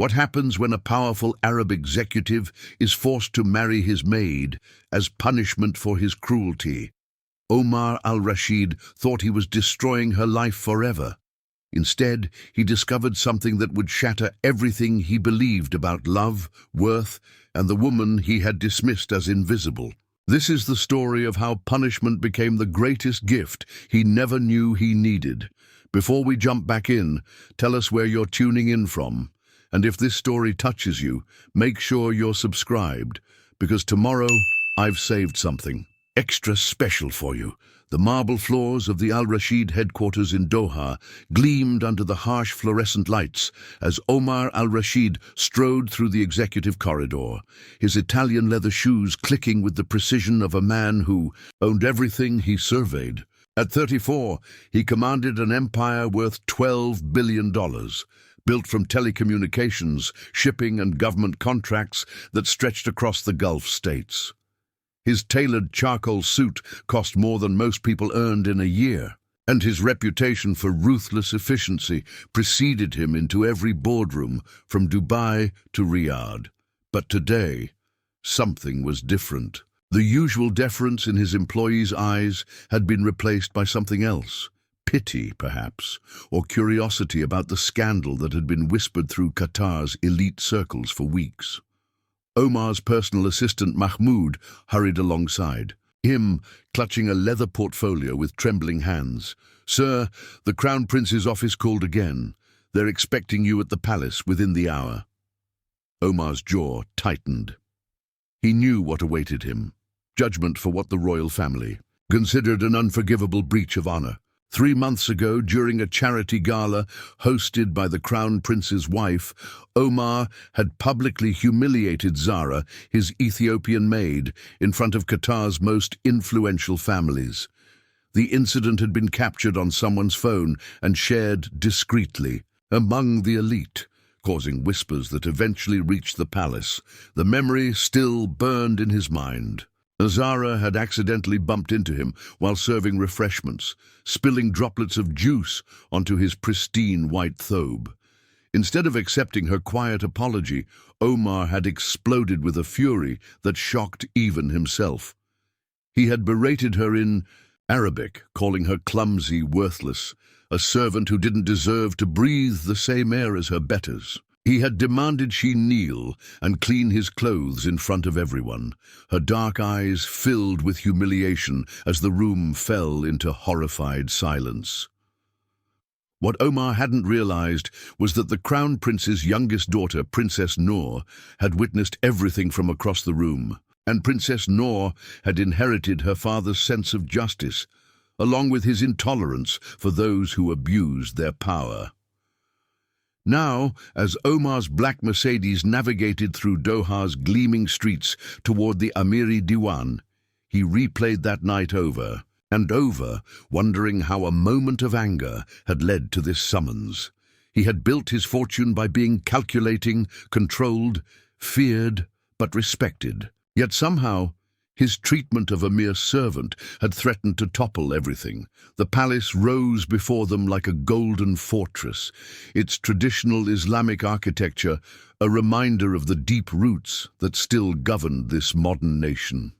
What happens when a powerful Arab executive is forced to marry his maid as punishment for his cruelty? Omar Al-Rashid thought he was destroying her life forever. Instead, he discovered something that would shatter everything he believed about love, worth, and the woman he had dismissed as invisible. This is the story of how punishment became the greatest gift he never knew he needed. Before we jump back in, tell us where you're tuning in from. And if this story touches you, make sure you're subscribed, because tomorrow I've saved something extra special for you. The marble floors of the Al-Rashid headquarters in Doha gleamed under the harsh fluorescent lights as Omar Al-Rashid strode through the executive corridor, his Italian leather shoes clicking with the precision of a man who owned everything he surveyed. At 34, he commanded an empire worth $12 billion, built from telecommunications, shipping and government contracts that stretched across the Gulf states. His tailored charcoal suit cost more than most people earned in a year, and his reputation for ruthless efficiency preceded him into every boardroom from Dubai to Riyadh. But today, something was different. The usual deference in his employees' eyes had been replaced by something else. Pity, perhaps, or curiosity about the scandal that had been whispered through Qatar's elite circles for weeks. Omar's personal assistant Mahmoud hurried alongside, him clutching a leather portfolio with trembling hands. "Sir, the Crown Prince's office called again. They're expecting you at the palace within the hour." Omar's jaw tightened. He knew what awaited him. Judgment for what the royal family considered an unforgivable breach of honor. 3 months ago, during a charity gala hosted by the Crown Prince's wife, Omar had publicly humiliated Zara, his Ethiopian maid, in front of Qatar's most influential families. The incident had been captured on someone's phone and shared discreetly among the elite, causing whispers that eventually reached the palace. The memory still burned in his mind. Zara had accidentally bumped into him while serving refreshments, spilling droplets of juice onto his pristine white thobe. Instead of accepting her quiet apology, Omar had exploded with a fury that shocked even himself. He had berated her in Arabic, calling her clumsy, worthless, a servant who didn't deserve to breathe the same air as her betters. He had demanded she kneel and clean his clothes in front of everyone, her dark eyes filled with humiliation as the room fell into horrified silence. What Omar hadn't realized was that the Crown Prince's youngest daughter, Princess Noor, had witnessed everything from across the room, and Princess Noor had inherited her father's sense of justice, along with his intolerance for those who abused their power. Now, as Omar's black Mercedes navigated through Doha's gleaming streets toward the Amiri Diwan, he replayed that night over and over, wondering how a moment of anger had led to this summons. He had built his fortune by being calculating, controlled, feared, but respected. Yet somehow, his treatment of a mere servant had threatened to topple everything. The palace rose before them like a golden fortress, its traditional Islamic architecture a reminder of the deep roots that still governed this modern nation.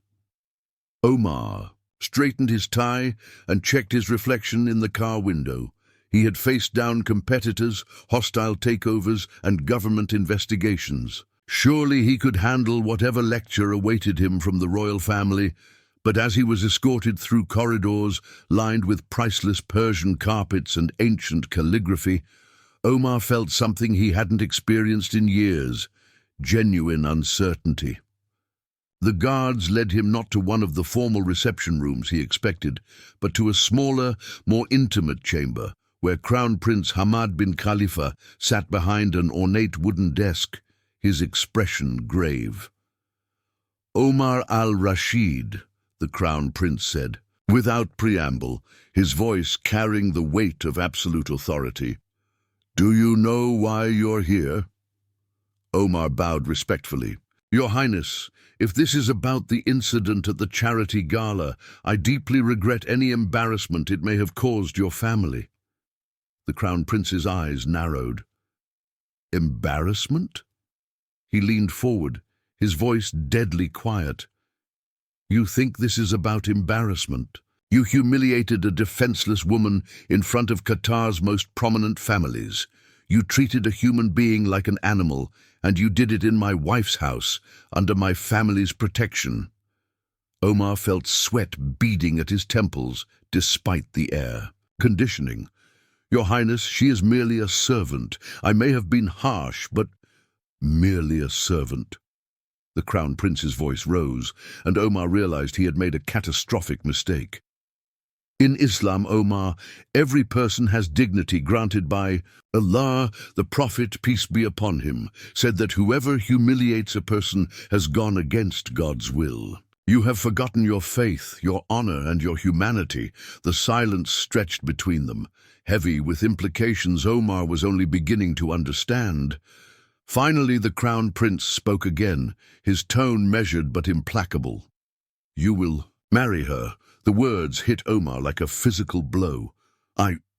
Omar straightened his tie and checked his reflection in the car window. He had faced down competitors, hostile takeovers, and government investigations. Surely he could handle whatever lecture awaited him from the royal family, but as he was escorted through corridors lined with priceless Persian carpets and ancient calligraphy, Omar felt something he hadn't experienced in years: genuine uncertainty. The guards led him not to one of the formal reception rooms he expected, but to a smaller, more intimate chamber, where Crown Prince Hamad bin Khalifa sat behind an ornate wooden desk, his expression grave. "Omar Al-Rashid," the Crown Prince said, without preamble, his voice carrying the weight of absolute authority. "Do you know why you're here?" Omar bowed respectfully. "Your Highness, if this is about the incident at the charity gala, I deeply regret any embarrassment it may have caused your family." The Crown Prince's eyes narrowed. Embarrassment? He leaned forward, his voice deadly quiet. You think this is about embarrassment? You humiliated a defenseless woman in front of Qatar's most prominent families. You treated a human being like an animal, and you did it in my wife's house, under my family's protection. Omar felt sweat beading at his temples, despite the air. Conditioning. Your Highness, she is merely a servant. I may have been harsh, but merely a servant. The Crown Prince's voice rose, and Omar realized he had made a catastrophic mistake. In Islam, Omar, every person has dignity granted by Allah. The Prophet, peace be upon him, said that whoever humiliates a person has gone against God's will. You have forgotten your faith, your honor, and your humanity. The silence stretched between them. Heavy with implications Omar was only beginning to understand. Finally, the Crown Prince spoke again, his tone measured but implacable. You will marry her. The words hit Omar like a physical blow.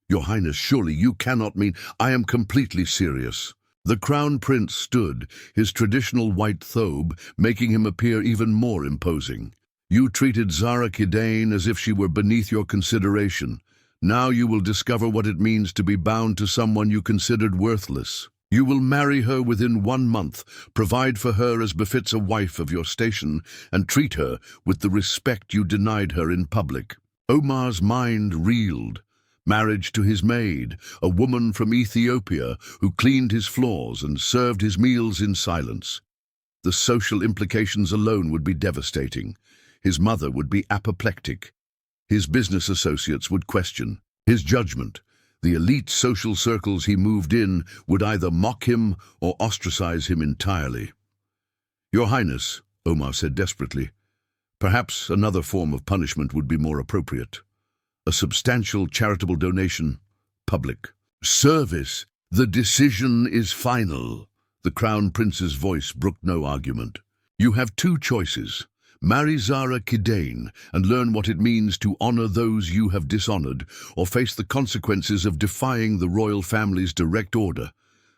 Your Highness, surely you cannot mean... I am completely serious. The Crown Prince stood, his traditional white thobe making him appear even more imposing. You treated Zara Kidain as if she were beneath your consideration. Now you will discover what it means to be bound to someone you considered worthless. You will marry her within 1 month, provide for her as befits a wife of your station, and treat her with the respect you denied her in public. Omar's mind reeled. Marriage to his maid, a woman from Ethiopia who cleaned his floors and served his meals in silence. The social implications alone would be devastating. His mother would be apoplectic. His business associates would question his judgment. The elite social circles he moved in would either mock him or ostracize him entirely. Your Highness, Omar said desperately, perhaps another form of punishment would be more appropriate. A substantial charitable donation, public service. The decision is final. The Crown Prince's voice brooked no argument. You have 2 choices. Marry Zara Kidain and learn what it means to honor those you have dishonored, or face the consequences of defying the royal family's direct order.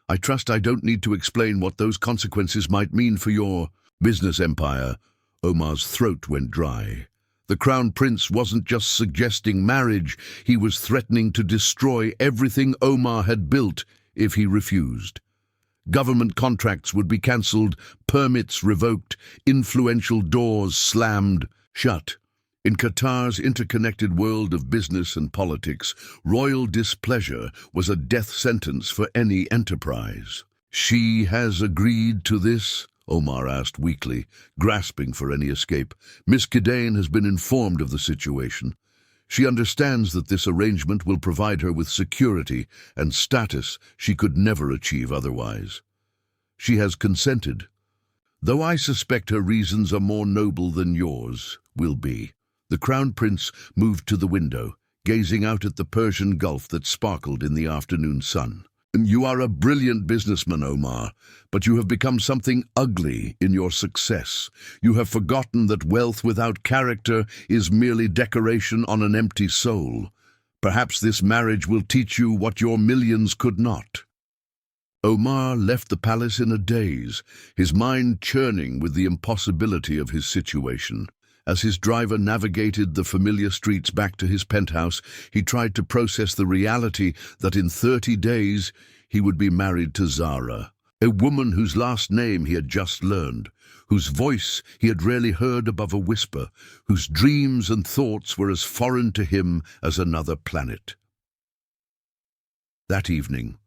I trust I don't need to explain what those consequences might mean for your business empire. Omar's throat went dry. The Crown Prince wasn't just suggesting marriage, he was threatening to destroy everything Omar had built if he refused. Government contracts would be cancelled, permits revoked, influential doors slammed shut. In Qatar's interconnected world of business and politics, royal displeasure was a death sentence for any enterprise. She has agreed to this? Omar asked weakly, grasping for any escape. Miss Kidain has been informed of the situation. She understands that this arrangement will provide her with security and status she could never achieve otherwise. She has consented, though I suspect her reasons are more noble than yours will be. The Crown Prince moved to the window, gazing out at the Persian Gulf that sparkled in the afternoon sun. You are a brilliant businessman, Omar, but you have become something ugly in your success. You have forgotten that wealth without character is merely decoration on an empty soul. Perhaps this marriage will teach you what your millions could not. Omar left the palace in a daze, his mind churning with the impossibility of his situation. As his driver navigated the familiar streets back to his penthouse, he tried to process the reality that in 30 days he would be married to Zara, a woman whose last name he had just learned, whose voice he had rarely heard above a whisper, whose dreams and thoughts were as foreign to him as another planet. That evening,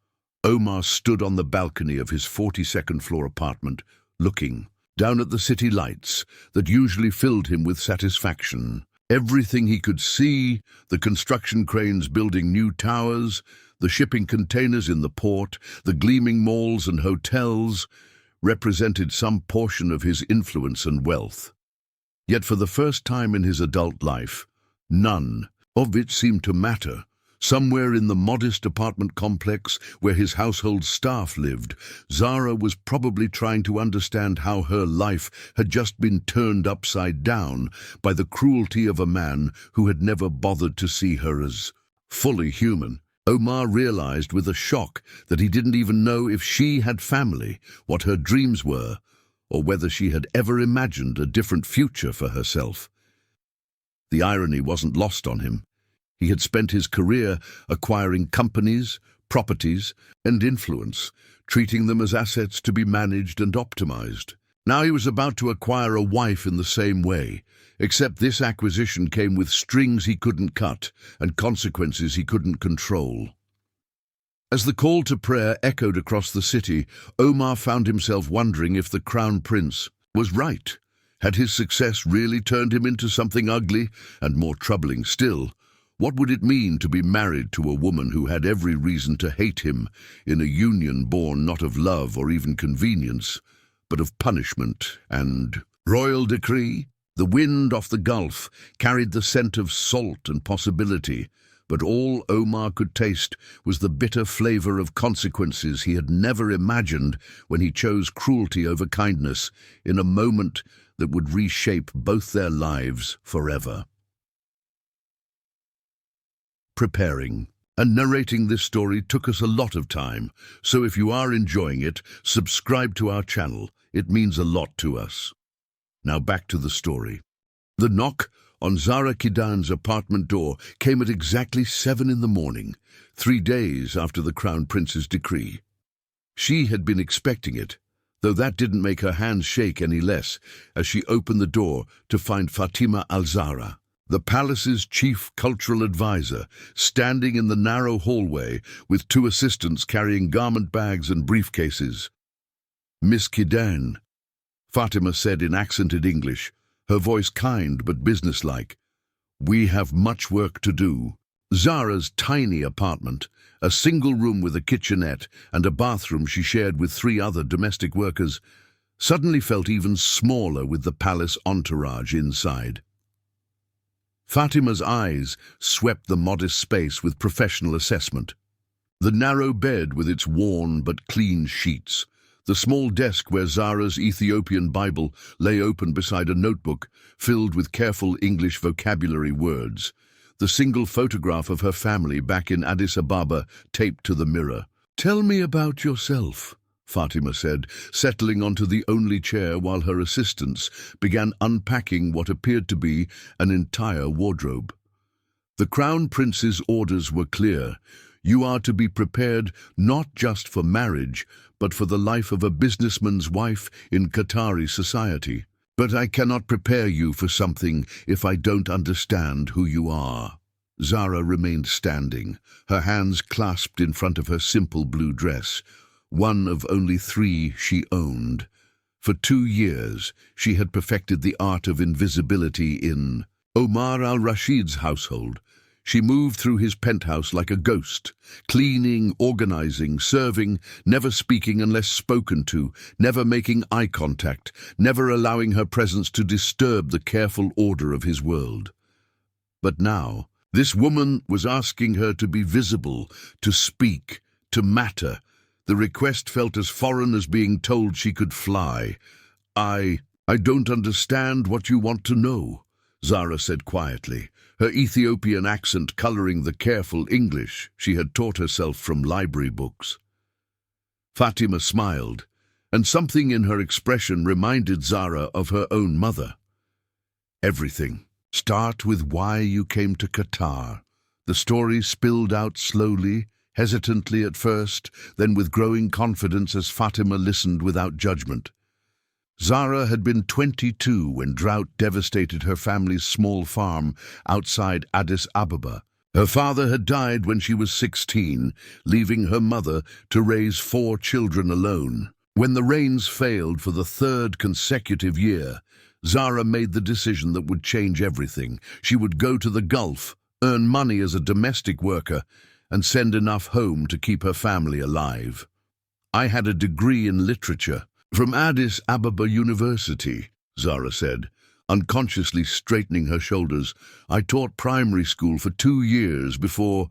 Omar stood on the balcony of his 42nd floor apartment, looking down at the city lights that usually filled him with satisfaction. Everything he could see, the construction cranes building new towers, the shipping containers in the port, the gleaming malls and hotels, represented some portion of his influence and wealth. Yet for the first time in his adult life, none of it seemed to matter. Somewhere in the modest apartment complex where his household staff lived, Zara was probably trying to understand how her life had just been turned upside down by the cruelty of a man who had never bothered to see her as fully human. Omar realized with a shock that he didn't even know if she had family, what her dreams were, or whether she had ever imagined a different future for herself. The irony wasn't lost on him. He had spent his career acquiring companies, properties, and influence, treating them as assets to be managed and optimized. Now he was about to acquire a wife in the same way, except this acquisition came with strings he couldn't cut and consequences he couldn't control. As the call to prayer echoed across the city, Omar found himself wondering if the Crown Prince was right. Had his success really turned him into something ugly? And more troubling still, what would it mean to be married to a woman who had every reason to hate him in a union born not of love or even convenience, but of punishment and royal decree? The wind off the Gulf carried the scent of salt and possibility, but all Omar could taste was the bitter flavor of consequences he had never imagined when he chose cruelty over kindness in a moment that would reshape both their lives forever. Preparing and narrating this story took us a lot of time, so if you are enjoying it, subscribe to our channel. It means a lot to us. Now back to the story. The knock on Zara Kidan's apartment door came at exactly 7 in the morning, 3 days after the Crown Prince's decree. She had been expecting it, though that didn't make her hands shake any less as she opened the door to find Fatima Al-Zahra, the palace's chief cultural advisor, standing in the narrow hallway with 2 assistants carrying garment bags and briefcases. "Miss Kidan," Fatima said in accented English, her voice kind but businesslike. "We have much work to do." Zara's tiny apartment, a single room with a kitchenette and a bathroom she shared with 3 other domestic workers, suddenly felt even smaller with the palace entourage inside. Fatima's eyes swept the modest space with professional assessment. The narrow bed with its worn but clean sheets, the small desk where Zara's Ethiopian Bible lay open beside a notebook filled with careful English vocabulary words, the single photograph of her family back in Addis Ababa taped to the mirror. "Tell me about yourself," Fatima said, settling onto the only chair while her assistants began unpacking what appeared to be an entire wardrobe. The Crown Prince's orders were clear. You are to be prepared not just for marriage, but for the life of a businessman's wife in Qatari society. "But I cannot prepare you for something if I don't understand who you are." Zara remained standing, her hands clasped in front of her simple blue dress, one of only 3 she owned. For 2 years, she had perfected the art of invisibility in Omar Al-Rashid's household. She moved through his penthouse like a ghost, cleaning, organizing, serving, never speaking unless spoken to, never making eye contact, never allowing her presence to disturb the careful order of his world. But now, this woman was asking her to be visible, to speak, to matter. The request felt as foreign as being told she could fly. I don't understand what you want to know," Zara said quietly, her Ethiopian accent coloring the careful English she had taught herself from library books. Fatima smiled, and something in her expression reminded Zara of her own mother. "Everything. Start with why you came to Qatar." The story spilled out slowly, hesitantly at first, then with growing confidence as Fatima listened without judgment. Zara had been 22 when drought devastated her family's small farm outside Addis Ababa. Her father had died when she was 16, leaving her mother to raise 4 children alone. When the rains failed for the 3rd consecutive year, Zara made the decision that would change everything. She would go to the Gulf, earn money as a domestic worker, and send enough home to keep her family alive. "I had a degree in literature from Addis Ababa University," Zara said, unconsciously straightening her shoulders. "I taught primary school for 2 years before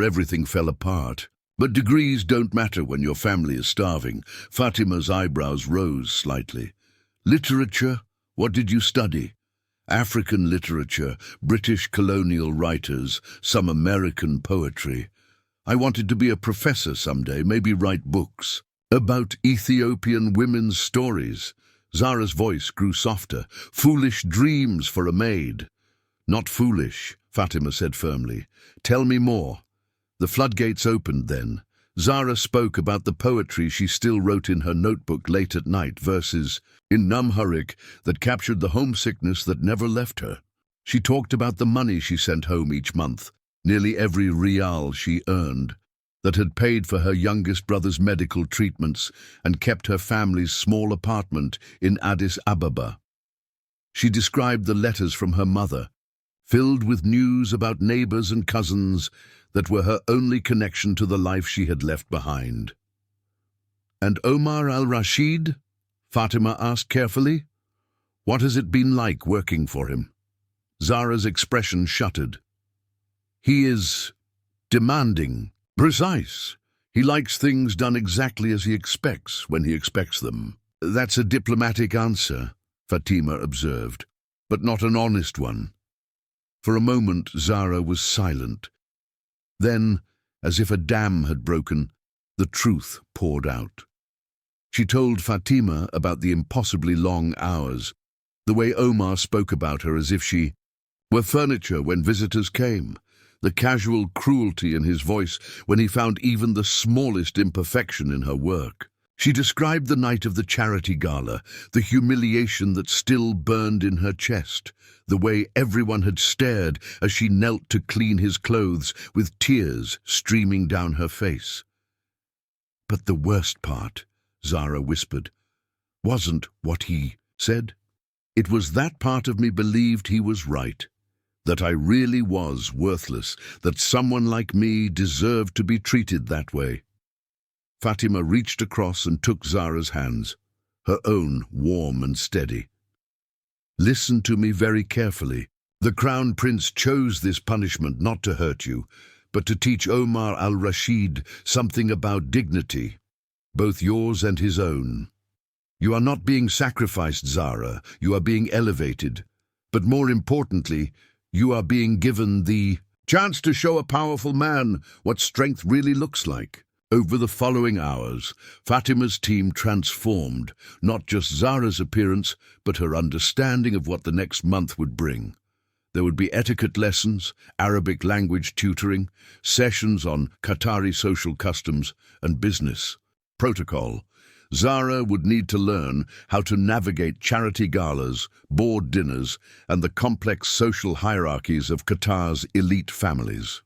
everything fell apart. But degrees don't matter when your family is starving." Fatima's eyebrows rose slightly. "Literature? What did you study?" "African literature, British colonial writers, some American poetry." I wanted to be a professor someday, maybe write books about Ethiopian women's stories. Zara's voice grew softer. Foolish dreams for a maid. Not foolish, Fatima said firmly. Tell me more. The floodgates opened then. Zara spoke about the poetry she still wrote in her notebook late at night, verses in Numhurik that captured the homesickness that never left her. She talked about the money she sent home each month, nearly every rial she earned, that had paid for her youngest brother's medical treatments and kept her family's small apartment in Addis Ababa. She described the letters from her mother, filled with news about neighbors and cousins that were her only connection to the life she had left behind. And Omar Al-Rashid? Fatima asked carefully. What has it been like working for him? Zara's expression shuttered. He is demanding, precise. He likes things done exactly as he expects, when he expects them. That's a diplomatic answer, Fatima observed, but not an honest one. For a moment, Zara was silent. Then, as if a dam had broken, the truth poured out. She told Fatima about the impossibly long hours, the way Omar spoke about her as if she were furniture when visitors came, the casual cruelty in his voice when he found even the smallest imperfection in her work. She described the night of the charity gala, the humiliation that still burned in her chest, the way everyone had stared as she knelt to clean his clothes with tears streaming down her face. But the worst part, Zara whispered, wasn't what he said. It was that part of me believed he was right, that I really was worthless, that someone like me deserved to be treated that way. Fatima reached across and took Zara's hands, her own warm and steady. Listen to me very carefully. The Crown Prince chose this punishment not to hurt you, but to teach Omar Al-Rashid something about dignity, both yours and his own. You are not being sacrificed, Zara. You are being elevated. But more importantly, you are being given the chance to show a powerful man what strength really looks like. Over the following hours, Fatima's team transformed, not just Zara's appearance, but her understanding of what the next month would bring. There would be etiquette lessons, Arabic language tutoring, sessions on Qatari social customs and business protocol. Zara would need to learn how to navigate charity galas, board dinners, and the complex social hierarchies of Qatar's elite families.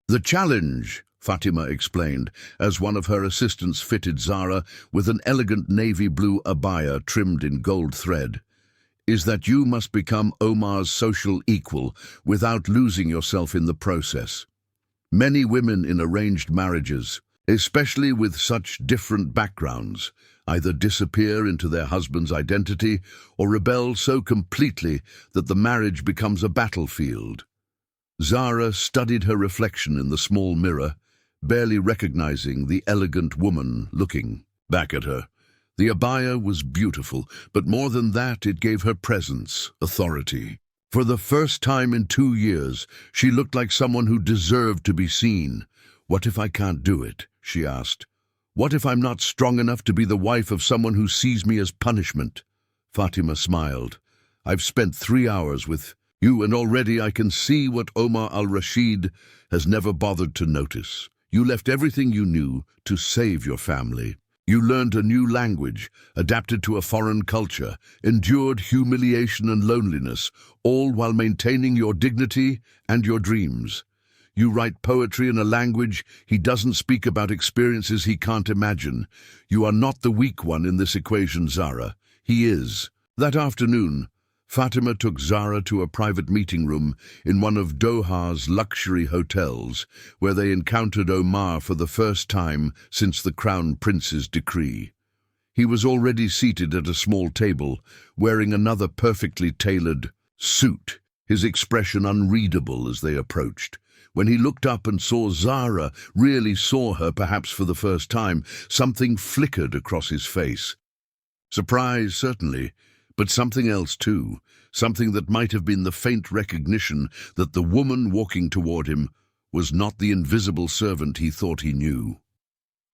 The challenge, Fatima explained, as one of her assistants fitted Zara with an elegant navy blue abaya trimmed in gold thread, is that you must become Omar's social equal without losing yourself in the process. Many women in arranged marriages, especially with such different backgrounds, either disappear into their husband's identity or rebel so completely that the marriage becomes a battlefield. Zara studied her reflection in the small mirror, barely recognizing the elegant woman looking back at her. The abaya was beautiful, but more than that, it gave her presence, authority. For the first time in 2 years, she looked like someone who deserved to be seen. What if I can't do it? She asked. What if I'm not strong enough to be the wife of someone who sees me as punishment? Fatima smiled. I've spent 3 hours with you, and already I can see what Omar Al-Rashid has never bothered to notice. You left everything you knew to save your family. You learned a new language, adapted to a foreign culture, endured humiliation and loneliness, all while maintaining your dignity and your dreams. You write poetry in a language he doesn't speak, about experiences he can't imagine. You are not the weak one in this equation, Zara. He is. That afternoon, Fatima took Zara to a private meeting room in one of Doha's luxury hotels, where they encountered Omar for the first time since the Crown Prince's decree. He was already seated at a small table, wearing another perfectly tailored suit, his expression unreadable as they approached. When he looked up and saw Zara, really saw her perhaps for the first time, something flickered across his face. Surprise, certainly, but something else too, something that might have been the faint recognition that the woman walking toward him was not the invisible servant he thought he knew.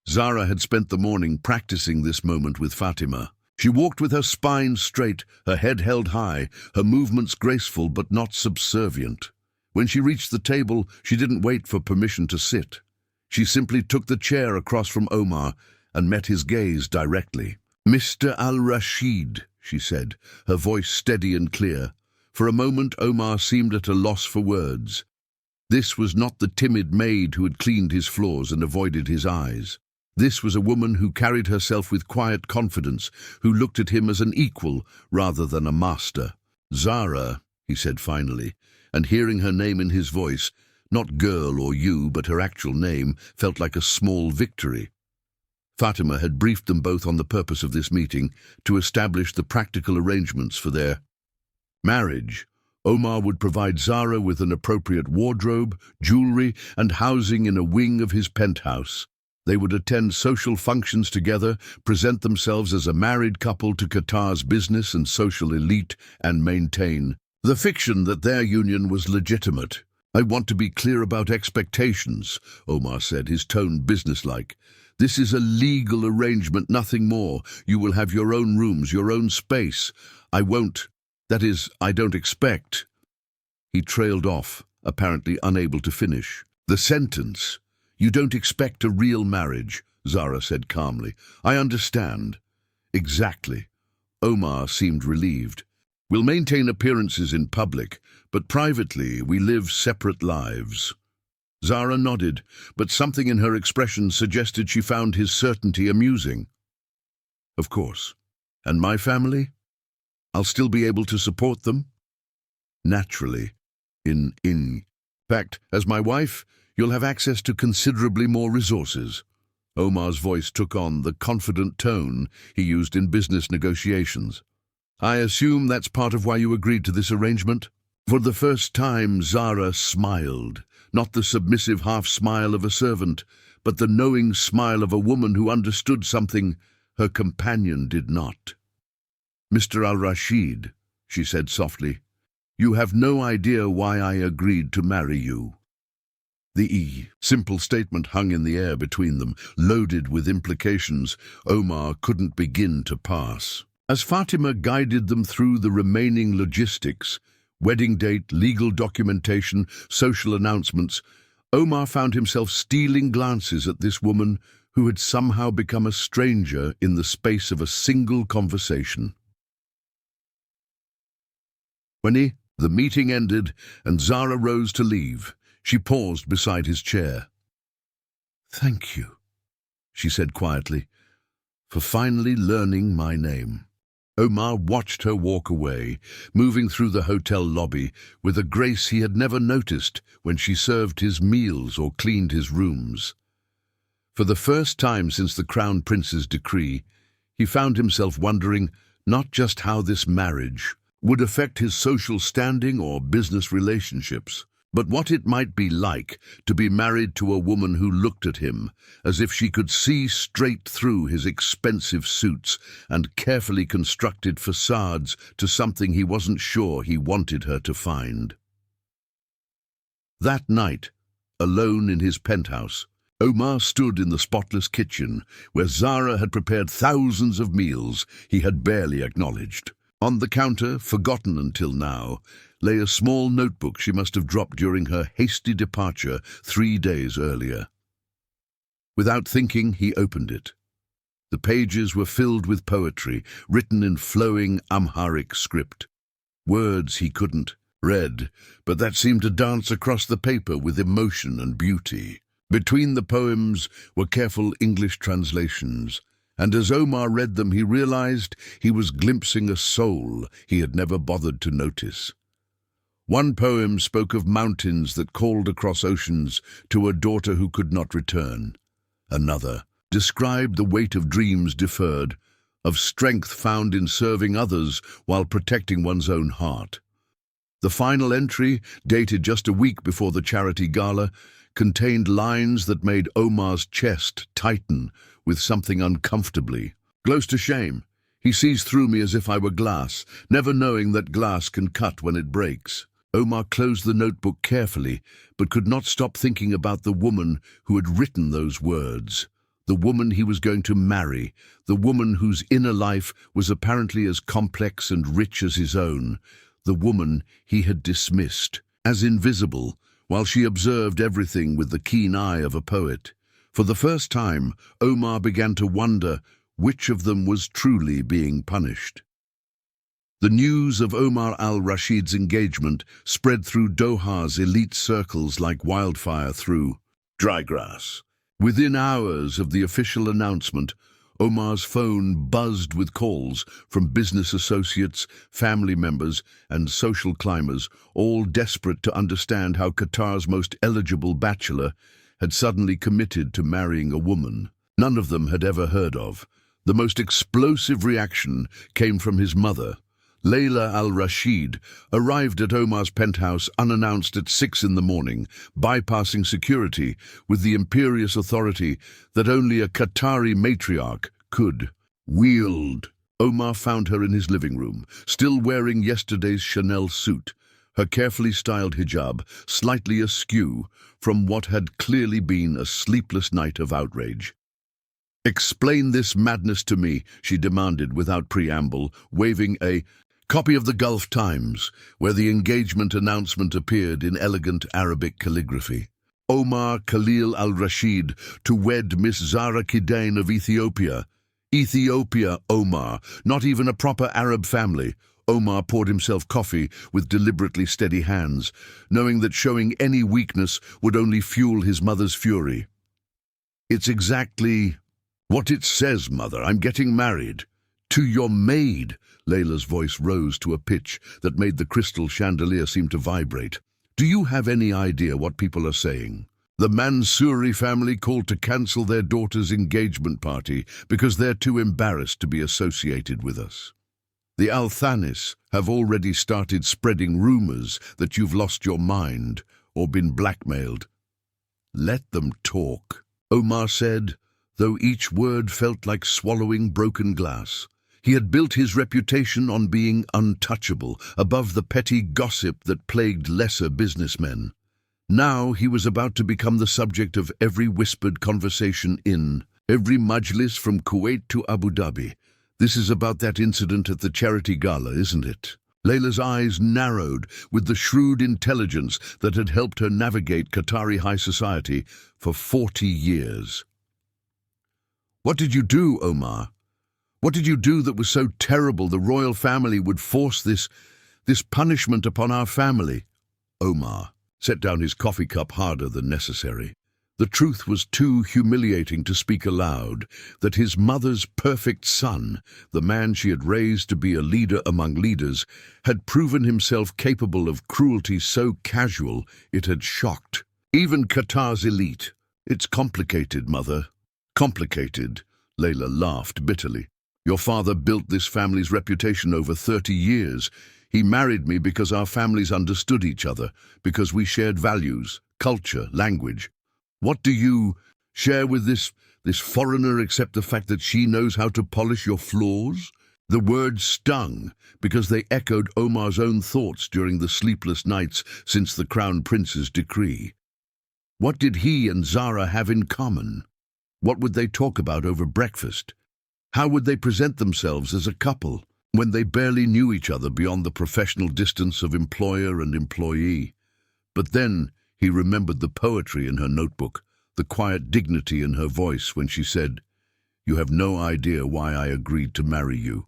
Zara had spent the morning practicing this moment with Fatima. She walked with her spine straight, her head held high, her movements graceful but not subservient. When she reached the table, she didn't wait for permission to sit. She simply took the chair across from Omar and met his gaze directly. "Mr. Al-Rashid," she said, her voice steady and clear. For a moment, Omar seemed at a loss for words. This was not the timid maid who had cleaned his floors and avoided his eyes. This was a woman who carried herself with quiet confidence, who looked at him as an equal rather than a master. "Zara," he said finally, and hearing her name in his voice, not girl or you, but her actual name, felt like a small victory. Fatima had briefed them both on the purpose of this meeting, to establish the practical arrangements for their marriage. Omar would provide Zara with an appropriate wardrobe, jewelry, and housing in a wing of his penthouse. They would attend social functions together, present themselves as a married couple to Qatar's business and social elite, and maintain the fiction that their union was legitimate. "I want to be clear about expectations," Omar said, his tone businesslike. "This is a legal arrangement, nothing more. You will have your own rooms, your own space. I don't expect." He trailed off, apparently unable to finish. "The sentence. You don't expect a real marriage," Zara said calmly. "I understand." "Exactly." Omar seemed relieved. "We'll maintain appearances in public, but privately we live separate lives." Zara nodded, but something in her expression suggested she found his certainty amusing. "Of course. And my family? I'll still be able to support them?" "Naturally. In fact, as my wife, you'll have access to considerably more resources." Omar's voice took on the confident tone he used in business negotiations. "I assume that's part of why you agreed to this arrangement?" For the first time, Zara smiled, not the submissive half-smile of a servant, but the knowing smile of a woman who understood something her companion did not. "Mr. Al-Rashid," she said softly, "you have no idea why I agreed to marry you." The simple statement hung in the air between them, loaded with implications Omar couldn't begin to pass. As Fatima guided them through the remaining logistics, wedding date, legal documentation, social announcements, Omar found himself stealing glances at this woman who had somehow become a stranger in the space of a single conversation. When the meeting ended and Zara rose to leave, she paused beside his chair. "Thank you," she said quietly, "for finally learning my name." Omar watched her walk away, moving through the hotel lobby with a grace he had never noticed when she served his meals or cleaned his rooms. For the first time since the Crown Prince's decree, he found himself wondering not just how this marriage would affect his social standing or business relationships, but what it might be like to be married to a woman who looked at him as if she could see straight through his expensive suits and carefully constructed facades to something he wasn't sure he wanted her to find. That night, alone in his penthouse, Omar stood in the spotless kitchen where Zara had prepared thousands of meals he had barely acknowledged. On the counter, forgotten until now, lay a small notebook she must have dropped during her hasty departure 3 days earlier. Without thinking, he opened it. The pages were filled with poetry, written in flowing Amharic script. Words he couldn't read, but that seemed to dance across the paper with emotion and beauty. Between the poems were careful English translations, and as Omar read them, he realized he was glimpsing a soul he had never bothered to notice. One poem spoke of mountains that called across oceans to a daughter who could not return. Another described the weight of dreams deferred, of strength found in serving others while protecting one's own heart. The final entry, dated just a week before the charity gala, contained lines that made Omar's chest tighten with something uncomfortably close to shame. "He sees through me as if I were glass, never knowing that glass can cut when it breaks." Omar closed the notebook carefully, but could not stop thinking about the woman who had written those words. The woman he was going to marry, the woman whose inner life was apparently as complex and rich as his own, the woman he had dismissed as invisible, while she observed everything with the keen eye of a poet. For the first time, Omar began to wonder which of them was truly being punished. The news of Omar Al-Rashid's engagement spread through Doha's elite circles like wildfire through dry grass. Within hours of the official announcement, Omar's phone buzzed with calls from business associates, family members, and social climbers, all desperate to understand how Qatar's most eligible bachelor had suddenly committed to marrying a woman none of them had ever heard of. The most explosive reaction came from his mother. Layla Al-Rashid arrived at Omar's penthouse unannounced at 6 in the morning, bypassing security with the imperious authority that only a Qatari matriarch could wield. Omar found her in his living room, still wearing yesterday's Chanel suit, her carefully styled hijab slightly askew from what had clearly been a sleepless night of outrage. "Explain this madness to me," she demanded without preamble, waving a copy of the Gulf Times, where the engagement announcement appeared in elegant Arabic calligraphy. Omar Khalil Al-Rashid to wed Miss Zara Kidain of Ethiopia. Ethiopia, Omar, not even a proper Arab family. Omar poured himself coffee with deliberately steady hands, knowing that showing any weakness would only fuel his mother's fury. "It's exactly what it says, Mother. I'm getting married. To your maid." Layla's voice rose to a pitch that made the crystal chandelier seem to vibrate. "Do you have any idea what people are saying? The Mansouri family called to cancel their daughter's engagement party because they're too embarrassed to be associated with us. The Al-Thanis have already started spreading rumors that you've lost your mind or been blackmailed." "Let them talk," Omar said, though each word felt like swallowing broken glass. He had built his reputation on being untouchable, above the petty gossip that plagued lesser businessmen. Now he was about to become the subject of every whispered conversation in every majlis from Kuwait to Abu Dhabi. "This is about that incident at the charity gala, isn't it?" Layla's eyes narrowed with the shrewd intelligence that had helped her navigate Qatari high society for 40 years. "What did you do, Omar? What did you do that was so terrible the royal family would force this punishment upon our family?" Omar set down his coffee cup harder than necessary. The truth was too humiliating to speak aloud, that his mother's perfect son, the man she had raised to be a leader among leaders, had proven himself capable of cruelty so casual it had shocked even Qatar's elite. "It's complicated, Mother. Complicated." Layla laughed bitterly. "Your father built this family's reputation over 30 years. He married me because our families understood each other, because we shared values, culture, language. What do you share with this foreigner except the fact that she knows how to polish your flaws?" The words stung because they echoed Omar's own thoughts during the sleepless nights since the Crown Prince's decree. What did he and Zara have in common? What would they talk about over breakfast? How would they present themselves as a couple when they barely knew each other beyond the professional distance of employer and employee? But then he remembered the poetry in her notebook, the quiet dignity in her voice when she said, "You have no idea why I agreed to marry you."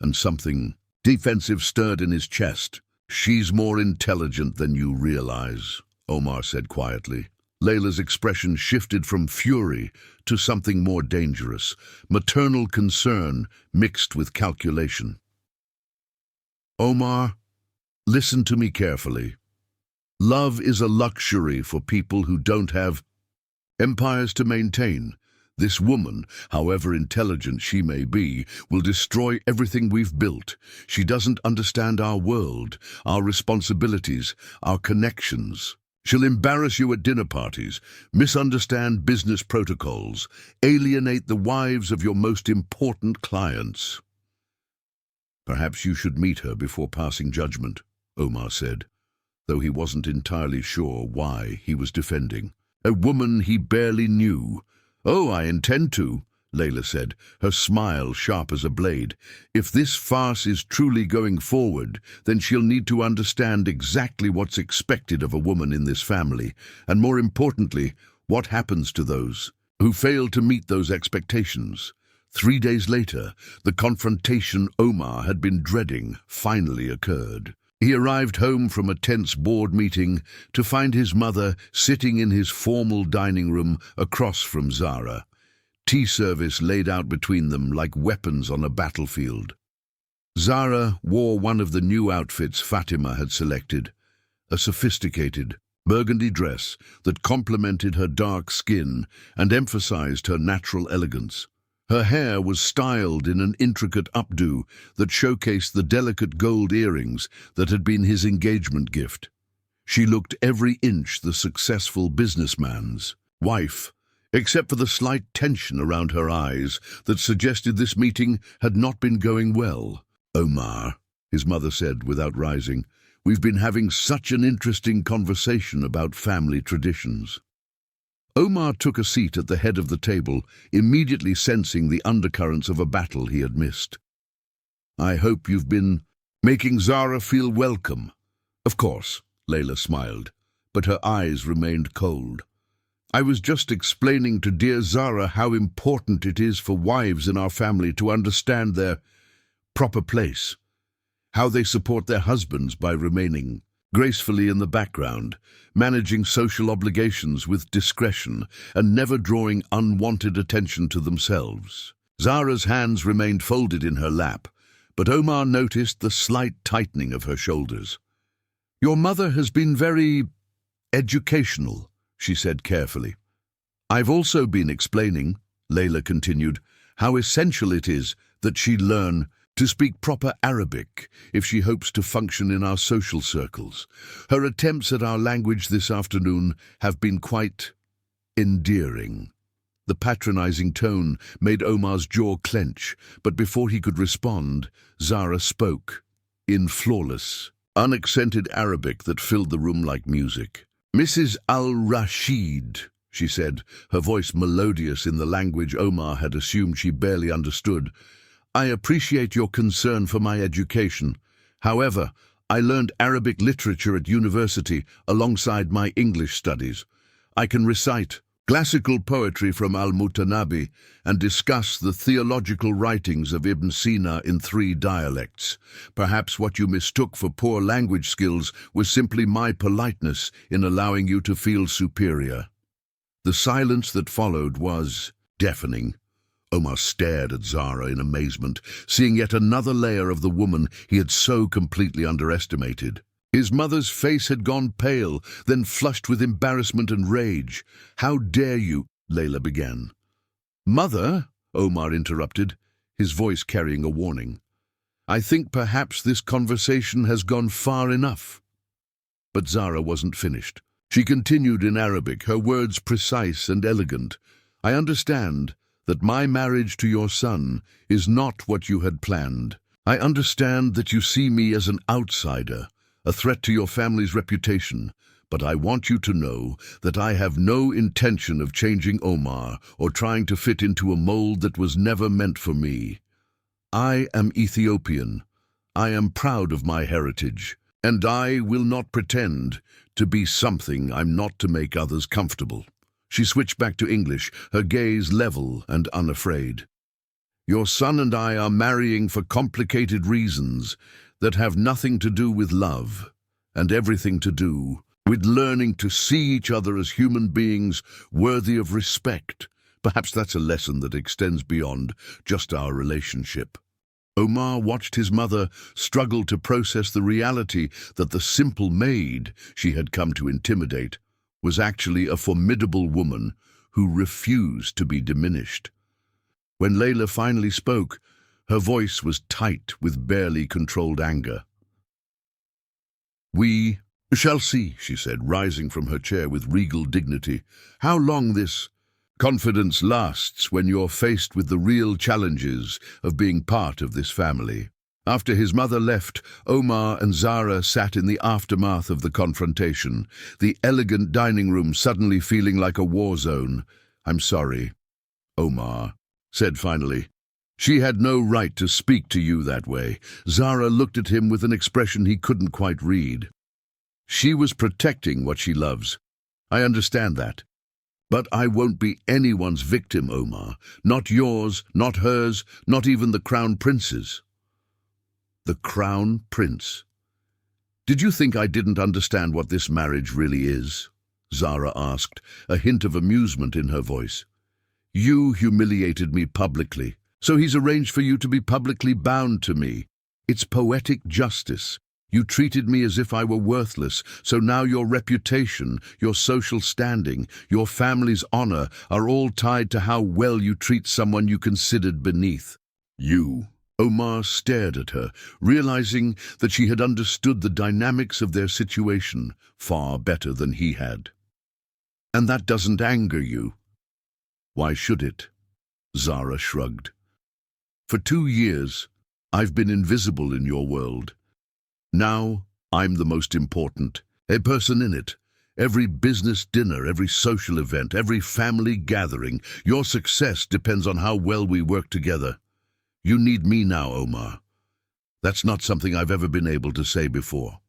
And something defensive stirred in his chest. "She's more intelligent than you realize," Omar said quietly. Layla's expression shifted from fury to something more dangerous, maternal concern mixed with calculation. "Omar, listen to me carefully. Love is a luxury for people who don't have empires to maintain. This woman, however intelligent she may be, will destroy everything we've built. She doesn't understand our world, our responsibilities, our connections. She'll embarrass you at dinner parties, misunderstand business protocols, alienate the wives of your most important clients." "Perhaps you should meet her before passing judgment," Omar said. though he wasn't entirely sure why he was defending. A woman he barely knew. "Oh, I intend to," Layla said, her smile sharp as a blade. "If this farce is truly going forward, then she'll need to understand exactly what's expected of a woman in this family, and more importantly, what happens to those who fail to meet those expectations." 3 days later, the confrontation Omar had been dreading finally occurred. He arrived home from a tense board meeting to find his mother sitting in his formal dining room across from Zara. Tea service laid out between them like weapons on a battlefield. Zara wore one of the new outfits Fatima had selected, a sophisticated burgundy dress that complemented her dark skin and emphasized her natural elegance. Her hair was styled in an intricate updo that showcased the delicate gold earrings that had been his engagement gift. She looked every inch the successful businessman's wife, except for the slight tension around her eyes that suggested this meeting had not been going well. "Omar," his mother said without rising, "we've been having such an interesting conversation about family traditions." Omar took a seat at the head of the table, immediately sensing the undercurrents of a battle he had missed. "I hope you've been making Zara feel welcome." "Of course," Layla smiled, but her eyes remained cold. "I was just explaining to dear Zara how important it is for wives in our family to understand their proper place, how they support their husbands by remaining gracefully in the background, managing social obligations with discretion, and never drawing unwanted attention to themselves." Zara's hands remained folded in her lap, but Omar noticed the slight tightening of her shoulders. "Your mother has been very educational," she said carefully. "I've also been explaining," Layla continued, "how essential it is that she learn to speak proper Arabic if she hopes to function in our social circles. Her attempts at our language this afternoon have been quite endearing." The patronizing tone made Omar's jaw clench, but before he could respond, Zara spoke, in flawless, unaccented Arabic that filled the room like music. "Mrs. Al-Rashid," she said, her voice melodious in the language Omar had assumed she barely understood, "I appreciate your concern for my education. However, I learned Arabic literature at university alongside my English studies. I can recite classical poetry from Al-Mutanabi and discuss the theological writings of Ibn Sina in 3 dialects. Perhaps what you mistook for poor language skills was simply my politeness in allowing you to feel superior." The silence that followed was deafening. Omar stared at Zara in amazement, seeing yet another layer of the woman he had so completely underestimated. His mother's face had gone pale, then flushed with embarrassment and rage. "How dare you?" Layla began. "Mother," Omar interrupted, his voice carrying a warning. "I think perhaps this conversation has gone far enough." But Zara wasn't finished. She continued in Arabic, her words precise and elegant. "I understand that my marriage to your son is not what you had planned. I understand that you see me as an outsider, a threat to your family's reputation, but I want you to know that I have no intention of changing Omar or trying to fit into a mold that was never meant for me. I am Ethiopian. I am proud of my heritage, and I will not pretend to be something I'm not to make others comfortable." She switched back to English, her gaze level and unafraid. "Your son and I are marrying for complicated reasons that have nothing to do with love and everything to do with learning to see each other as human beings worthy of respect. Perhaps that's a lesson that extends beyond just our relationship." Omar watched his mother struggle to process the reality that the simple maid she had come to intimidate was actually a formidable woman who refused to be diminished. When Layla finally spoke, her voice was tight with barely controlled anger. "We shall see," she said, rising from her chair with regal dignity, "how long this confidence lasts when you're faced with the real challenges of being part of this family." After his mother left, Omar and Zara sat in the aftermath of the confrontation, the elegant dining room suddenly feeling like a war zone. "I'm sorry," Omar said finally. "She had no right to speak to you that way." Zara looked at him with an expression he couldn't quite read. "She was protecting what she loves. I understand that. But I won't be anyone's victim, Omar. Not yours, not hers, not even the Crown Prince's." The Crown Prince. "Did you think I didn't understand what this marriage really is?" Zara asked, a hint of amusement in her voice. "You humiliated me publicly, so he's arranged for you to be publicly bound to me. It's poetic justice. You treated me as if I were worthless, so now your reputation, your social standing, your family's honor are all tied to how well you treat someone you considered beneath." "You?" Omar stared at her, realizing that she had understood the dynamics of their situation far better than he had. "And that doesn't anger you?" "Why should it?" Zara shrugged. "For 2 years, I've been invisible in your world. Now, I'm the most important, a person in it. Every business dinner, every social event, every family gathering, your success depends on how well we work together. You need me now, Omar. That's not something I've ever been able to say before."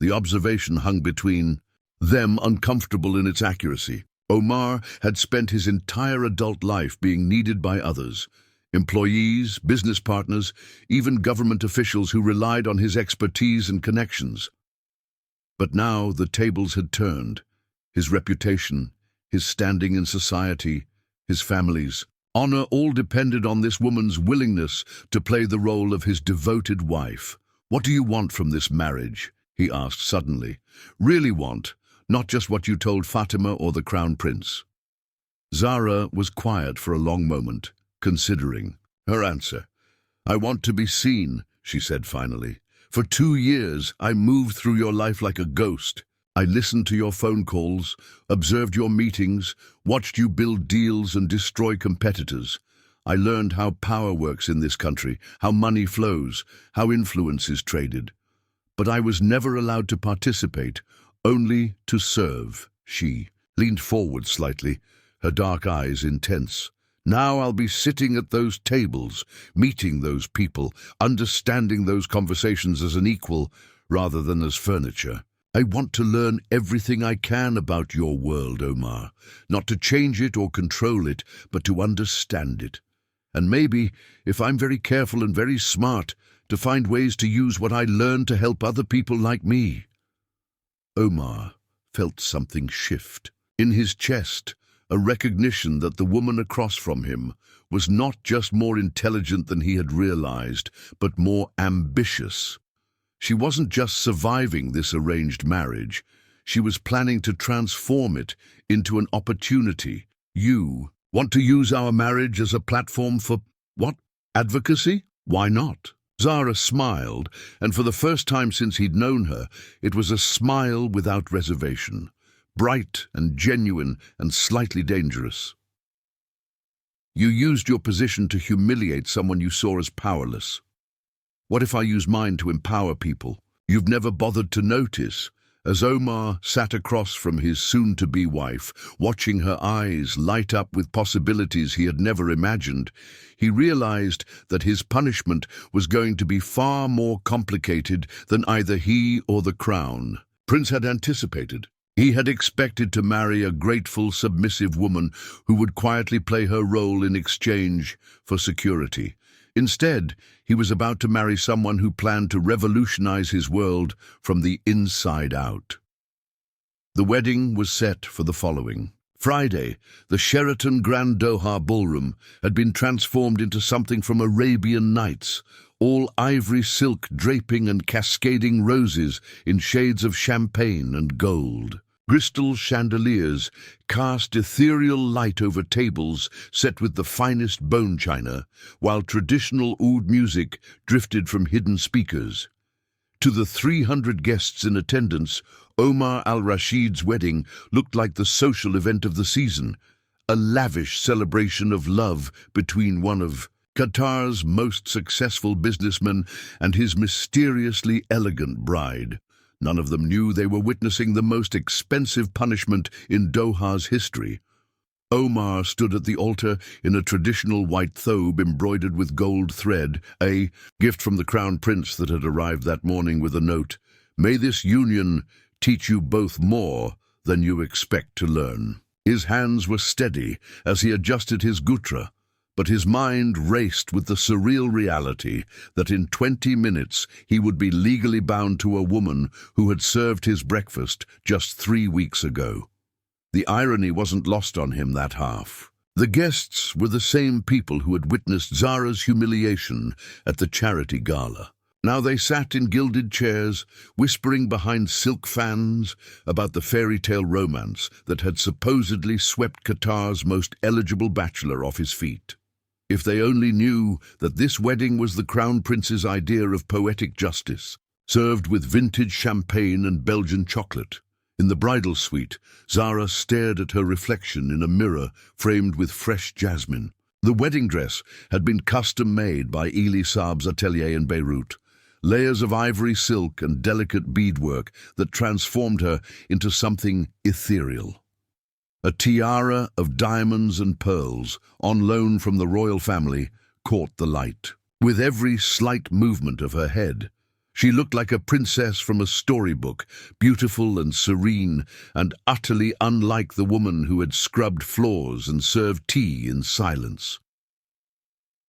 The observation hung between them, uncomfortable in its accuracy. Omar had spent his entire adult life being needed by others, employees, business partners, even government officials who relied on his expertise and connections. But now the tables had turned. His reputation, his standing in society, his family's honor all depended on this woman's willingness to play the role of his devoted wife. "What do you want from this marriage?" he asked suddenly. "Really want, not just what you told Fatima or the Crown Prince." Zara was quiet for a long moment, considering her answer. "I want to be seen," she said finally. "For 2 years, I moved through your life like a ghost. I listened to your phone calls, observed your meetings, watched you build deals and destroy competitors. I learned how power works in this country, how money flows, how influence is traded. But I was never allowed to participate, only to serve." She leaned forward slightly, her dark eyes intense. "Now I'll be sitting at those tables, meeting those people, understanding those conversations as an equal rather than as furniture. I want to learn everything I can about your world, Omar. Not to change it or control it, but to understand it. And maybe, if I'm very careful and very smart, to find ways to use what I learned to help other people like me." Omar felt something shift. In his chest, a recognition that the woman across from him was not just more intelligent than he had realized, but more ambitious. She wasn't just surviving this arranged marriage, she was planning to transform it into an opportunity. "You want to use our marriage as a platform for, what, advocacy? Why not?" Zara smiled, and for the first time since he'd known her, it was a smile without reservation, bright and genuine and slightly dangerous. "You used your position to humiliate someone you saw as powerless. What if I use mine to empower people? You've never bothered to notice." As Omar sat across from his soon-to-be wife, watching her eyes light up with possibilities he had never imagined, he realized that his punishment was going to be far more complicated than either he or the crown prince had anticipated. He had expected to marry a grateful, submissive woman who would quietly play her role in exchange for security. Instead, he was about to marry someone who planned to revolutionize his world from the inside out. The wedding was set for the following Friday. The Sheraton Grand Doha ballroom had been transformed into something from Arabian Nights, all ivory silk draping and cascading roses in shades of champagne and gold. Crystal chandeliers cast ethereal light over tables set with the finest bone china, while traditional oud music drifted from hidden speakers. To the 300 guests in attendance, Omar Al-Rashid's wedding looked like the social event of the season, a lavish celebration of love between one of Qatar's most successful businessman and his mysteriously elegant bride. None of them knew they were witnessing the most expensive punishment in Doha's history. Omar stood at the altar in a traditional white thobe embroidered with gold thread, a gift from the crown prince that had arrived that morning with a note, "May this union teach you both more than you expect to learn." His hands were steady as he adjusted his gutra, but his mind raced with the surreal reality that in 20 minutes he would be legally bound to a woman who had served his breakfast just 3 weeks ago. The irony wasn't lost on him that half. The guests were the same people who had witnessed Zara's humiliation at the charity gala. Now they sat in gilded chairs, whispering behind silk fans about the fairy tale romance that had supposedly swept Qatar's most eligible bachelor off his feet. If they only knew that this wedding was the crown prince's idea of poetic justice, served with vintage champagne and Belgian chocolate. In the bridal suite, Zara stared at her reflection in a mirror framed with fresh jasmine. The wedding dress had been custom-made by Elie Saab's atelier in Beirut, layers of ivory silk and delicate beadwork that transformed her into something ethereal. A tiara of diamonds and pearls, on loan from the royal family, caught the light. With every slight movement of her head, she looked like a princess from a storybook, beautiful and serene, and utterly unlike the woman who had scrubbed floors and served tea in silence.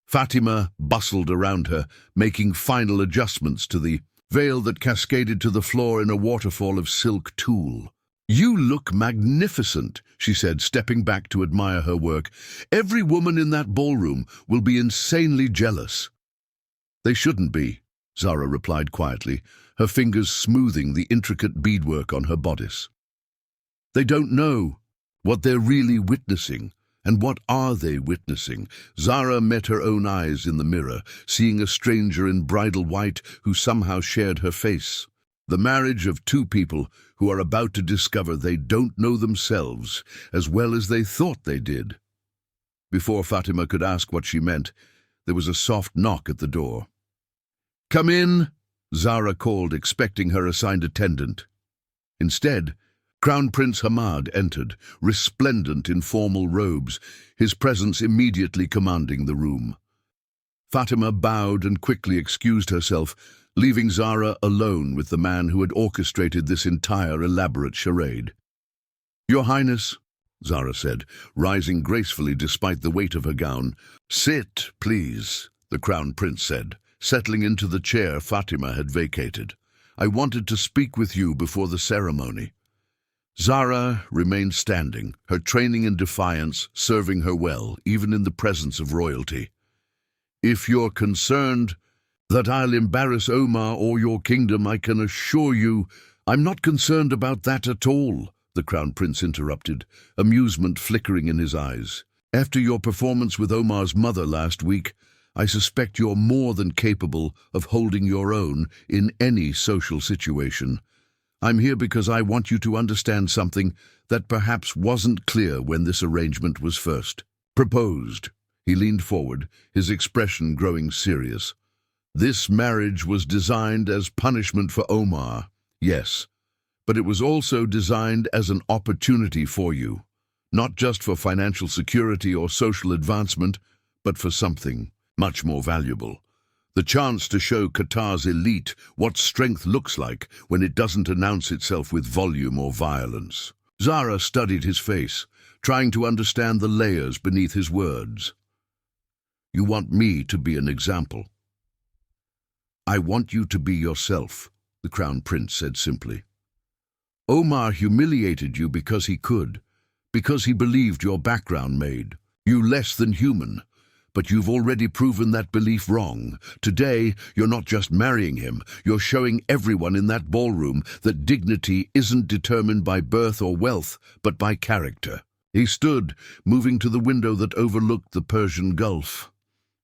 Fatima bustled around her, making final adjustments to the veil that cascaded to the floor in a waterfall of silk tulle. "You look magnificent," she said, stepping back to admire her work. "Every woman in that ballroom will be insanely jealous." "They shouldn't be," Zara replied quietly, her fingers smoothing the intricate beadwork on her bodice. "They don't know what they're really witnessing. And what are they witnessing?" Zara met her own eyes in the mirror, seeing a stranger in bridal white who somehow shared her face. The marriage of two people who are about to discover they don't know themselves as well as they thought they did. Before Fatima could ask what she meant, there was a soft knock at the door. "Come in," Zara called, expecting her assigned attendant. Instead, Crown Prince Hamad entered, resplendent in formal robes, his presence immediately commanding the room. Fatima bowed and quickly excused herself, leaving Zara alone with the man who had orchestrated this entire elaborate charade. "Your Highness," Zara said, rising gracefully despite the weight of her gown. "Sit, please," the Crown Prince said, settling into the chair Fatima had vacated. "I wanted to speak with you before the ceremony." Zara remained standing, her training in defiance serving her well, even in the presence of royalty. "If you're concerned that I'll embarrass Omar or your kingdom, I can assure you I'm not concerned about that at all," the Crown Prince interrupted, amusement flickering in his eyes. "After your performance with Omar's mother last week, I suspect you're more than capable of holding your own in any social situation. I'm here because I want you to understand something that perhaps wasn't clear when this arrangement was first proposed." He leaned forward, his expression growing serious. "This marriage was designed as punishment for Omar, yes, but it was also designed as an opportunity for you, not just for financial security or social advancement, but for something much more valuable. The chance to show Qatar's elite what strength looks like when it doesn't announce itself with volume or violence." Zara studied his face, trying to understand the layers beneath his words. "You want me to be an example?" "I want you to be yourself," the Crown Prince said simply. "Omar humiliated you because he could, because he believed your background made you less than human. But you've already proven that belief wrong. Today, you're not just marrying him, you're showing everyone in that ballroom that dignity isn't determined by birth or wealth, but by character." He stood, moving to the window that overlooked the Persian Gulf.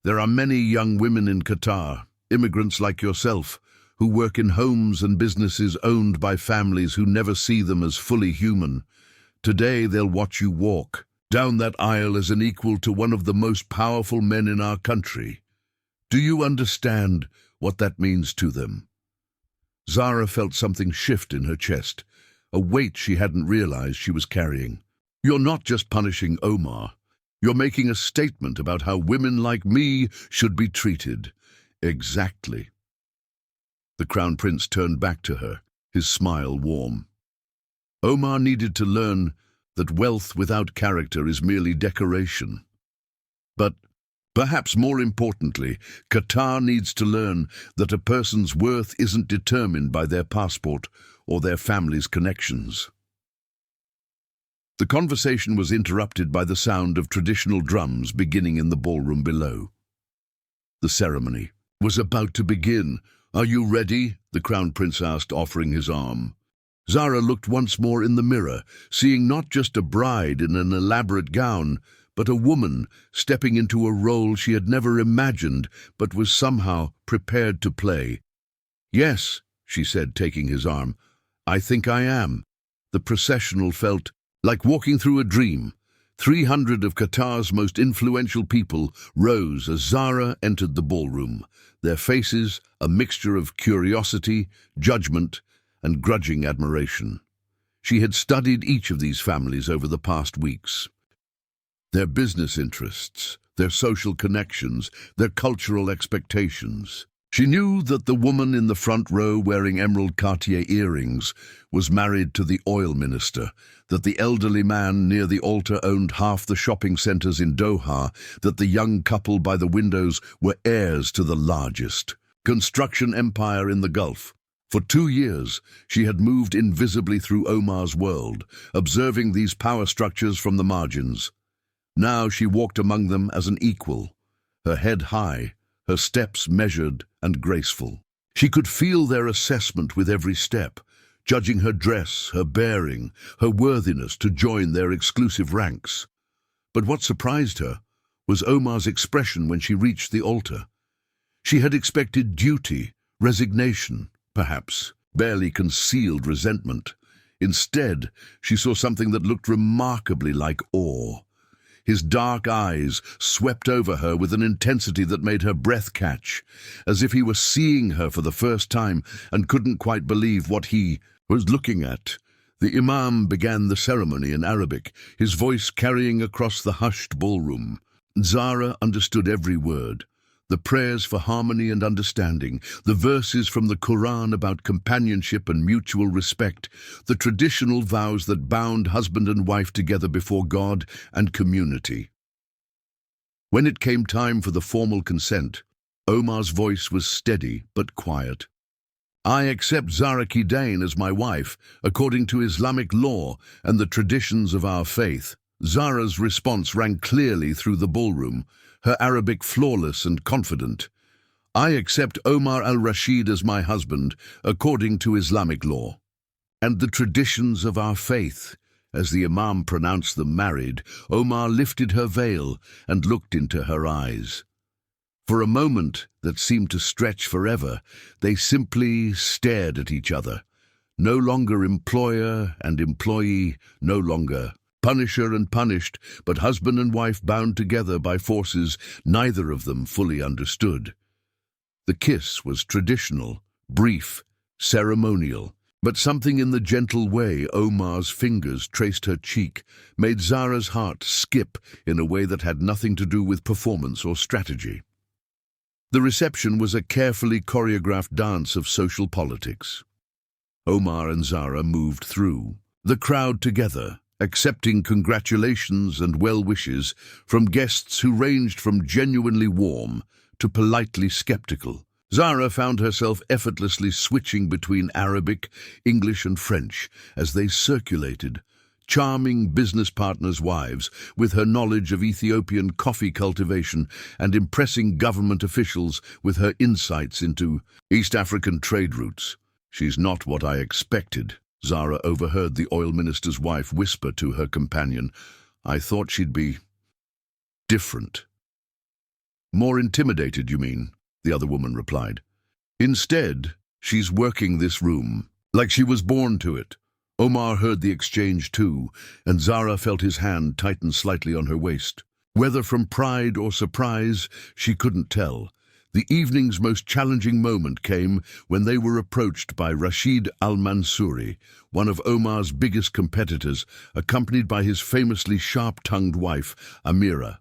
"There are many young women in Qatar, immigrants like yourself, who work in homes and businesses owned by families who never see them as fully human. Today, they'll watch you walk, down that aisle as an equal to one of the most powerful men in our country. Do you understand what that means to them?" Zara felt something shift in her chest, a weight she hadn't realized she was carrying. "You're not just punishing Omar. You're making a statement about how women like me should be treated." "Exactly." The Crown Prince turned back to her, his smile warm. Omar needed to learn that wealth without character is merely decoration. But perhaps more importantly, Qatar needs to learn that a person's worth isn't determined by their passport or their family's connections. The conversation was interrupted by the sound of traditional drums beginning in the ballroom below. The ceremony was about to begin. "Are you ready?" the Crown Prince asked, offering his arm. Zara looked once more in the mirror, seeing not just a bride in an elaborate gown, but a woman stepping into a role she had never imagined but was somehow prepared to play. "Yes," she said, taking his arm, "I think I am." The processional felt like walking through a dream. 300 of Qatar's most influential people rose as Zara entered the ballroom, their faces a mixture of curiosity, judgment, and grudging admiration. She had studied each of these families over the past weeks. Their business interests, their social connections, their cultural expectations. She knew that the woman in the front row wearing emerald Cartier earrings was married to the oil minister, that the elderly man near the altar owned half the shopping centers in Doha, that the young couple by the windows were heirs to the largest construction empire in the Gulf. For 2 years, she had moved invisibly through Omar's world, observing these power structures from the margins. Now she walked among them as an equal, her head high, her steps measured and graceful. She could feel their assessment with every step, judging her dress, her bearing, her worthiness to join their exclusive ranks. But what surprised her was Omar's expression when she reached the altar. She had expected duty, resignation, perhaps barely concealed resentment. Instead, she saw something that looked remarkably like awe. His dark eyes swept over her with an intensity that made her breath catch, as if he were seeing her for the first time and couldn't quite believe what he was looking at. The Imam began the ceremony in Arabic, his voice carrying across the hushed ballroom. Zara understood every word. The prayers for harmony and understanding, the verses from the Quran about companionship and mutual respect, the traditional vows that bound husband and wife together before God and community. When it came time for the formal consent, Omar's voice was steady but quiet. "I accept Zara Kidain as my wife, according to Islamic law and the traditions of our faith." Zara's response rang clearly through the ballroom, her Arabic flawless and confident. "I accept Omar Al-Rashid as my husband, according to Islamic law and the traditions of our faith." As the Imam pronounced them married, Omar lifted her veil and looked into her eyes. For a moment that seemed to stretch forever, they simply stared at each other. No longer employer and employee, no longer punisher and punished, but husband and wife bound together by forces neither of them fully understood. The kiss was traditional, brief, ceremonial, but something in the gentle way Omar's fingers traced her cheek made Zara's heart skip in a way that had nothing to do with performance or strategy. The reception was a carefully choreographed dance of social politics. Omar and Zara moved through, the crowd together, accepting congratulations and well wishes from guests who ranged from genuinely warm to politely skeptical. Zara found herself effortlessly switching between Arabic, English and French as they circulated, charming business partners' wives with her knowledge of Ethiopian coffee cultivation and impressing government officials with her insights into East African trade routes. "She's not what I expected," Zara overheard the oil minister's wife whisper to her companion. "I thought she'd be different." "More intimidated, you mean?" the other woman replied. "Instead, she's working this room like she was born to it." Omar heard the exchange too, and Zara felt his hand tighten slightly on her waist. Whether from pride or surprise, she couldn't tell. The evening's most challenging moment came when they were approached by Rashid Al-Mansouri, one of Omar's biggest competitors, accompanied by his famously sharp-tongued wife, Amira.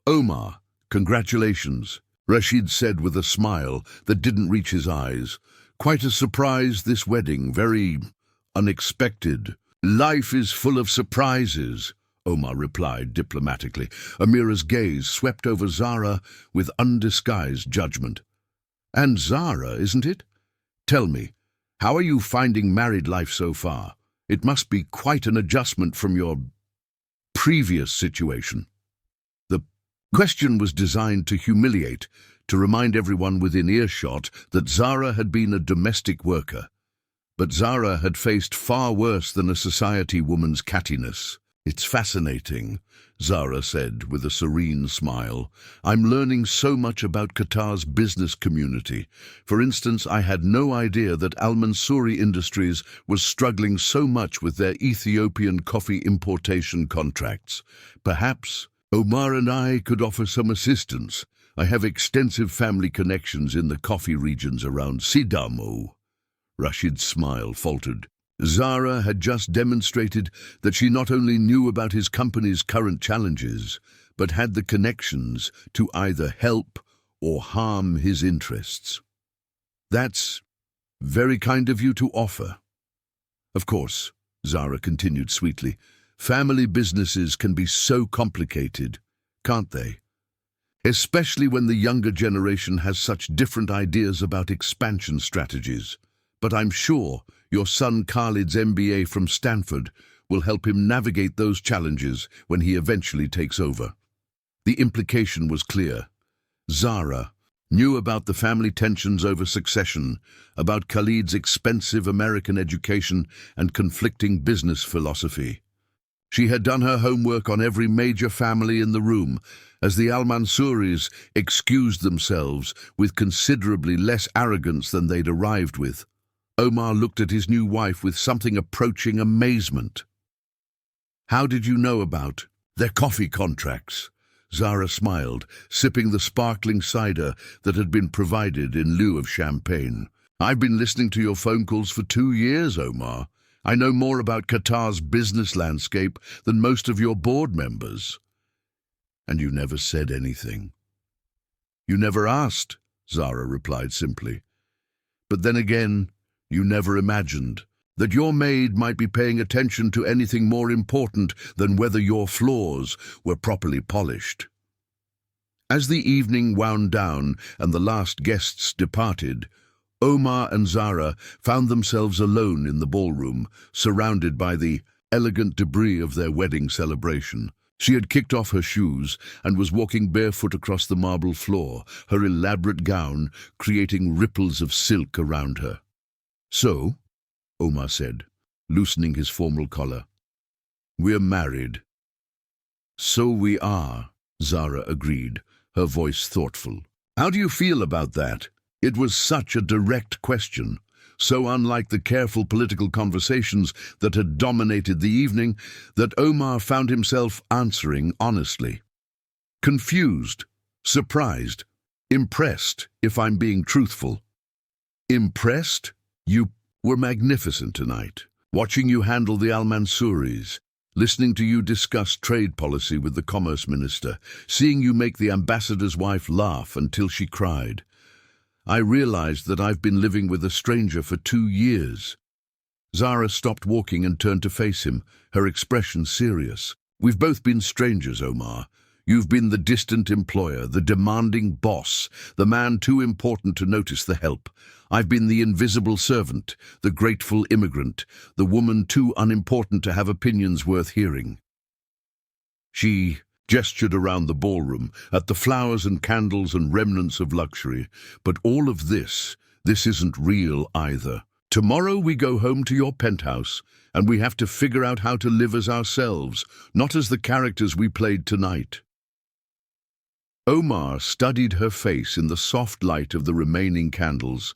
"Omar, congratulations," Rashid said with a smile that didn't reach his eyes. "Quite a surprise, this wedding, very unexpected." "Life is full of surprises," Omar replied diplomatically. Amira's gaze swept over Zara with undisguised judgment. "And Zara, isn't it? Tell me, how are you finding married life so far? It must be quite an adjustment from your previous situation." The question was designed to humiliate, to remind everyone within earshot that Zara had been a domestic worker. But Zara had faced far worse than a society woman's cattiness. "It's fascinating," Zara said with a serene smile. "I'm learning so much about Qatar's business community. For instance, I had no idea that Al-Mansouri Industries was struggling so much with their Ethiopian coffee importation contracts. Perhaps Omar and I could offer some assistance. I have extensive family connections in the coffee regions around Sidamo." Rashid's smile faltered. Zara had just demonstrated that she not only knew about his company's current challenges, but had the connections to either help or harm his interests. "That's very kind of you to offer." "Of course," Zara continued sweetly, "family businesses can be so complicated, can't they? Especially when the younger generation has such different ideas about expansion strategies. But I'm sure your son Khalid's MBA from Stanford will help him navigate those challenges when he eventually takes over." The implication was clear. Zara knew about the family tensions over succession, about Khalid's expensive American education and conflicting business philosophy. She had done her homework on every major family in the room, as the Al-Mansouris excused themselves with considerably less arrogance than they'd arrived with. Omar looked at his new wife with something approaching amazement. "How did you know about their coffee contracts?" Zara smiled, sipping the sparkling cider that had been provided in lieu of champagne. "I've been listening to your phone calls for 2 years, Omar. I know more about Qatar's business landscape than most of your board members." "And you never said anything." "You never asked," Zara replied simply. "But then again, you never imagined that your maid might be paying attention to anything more important than whether your floors were properly polished." As the evening wound down and the last guests departed, Omar and Zara found themselves alone in the ballroom, surrounded by the elegant debris of their wedding celebration. She had kicked off her shoes and was walking barefoot across the marble floor, her elaborate gown creating ripples of silk around her. "So," Omar said, loosening his formal collar, "we're married." "So we are," Zara agreed, her voice thoughtful. "How do you feel about that?" It was such a direct question, so unlike the careful political conversations that had dominated the evening, that Omar found himself answering honestly. "Confused, surprised, impressed, if I'm being truthful." "Impressed? You were magnificent tonight. Watching you handle the Al-Mansouris, listening to you discuss trade policy with the commerce minister, seeing you make the ambassador's wife laugh until she cried. I realized that I've been living with a stranger for 2 years. Zara stopped walking and turned to face him, her expression serious. "We've both been strangers, Omar. You've been the distant employer, the demanding boss, the man too important to notice the help. I've been the invisible servant, the grateful immigrant, the woman too unimportant to have opinions worth hearing." She gestured around the ballroom, at the flowers and candles and remnants of luxury. "But all of this isn't real either. Tomorrow we go home to your penthouse, and we have to figure out how to live as ourselves, not as the characters we played tonight." Omar studied her face in the soft light of the remaining candles,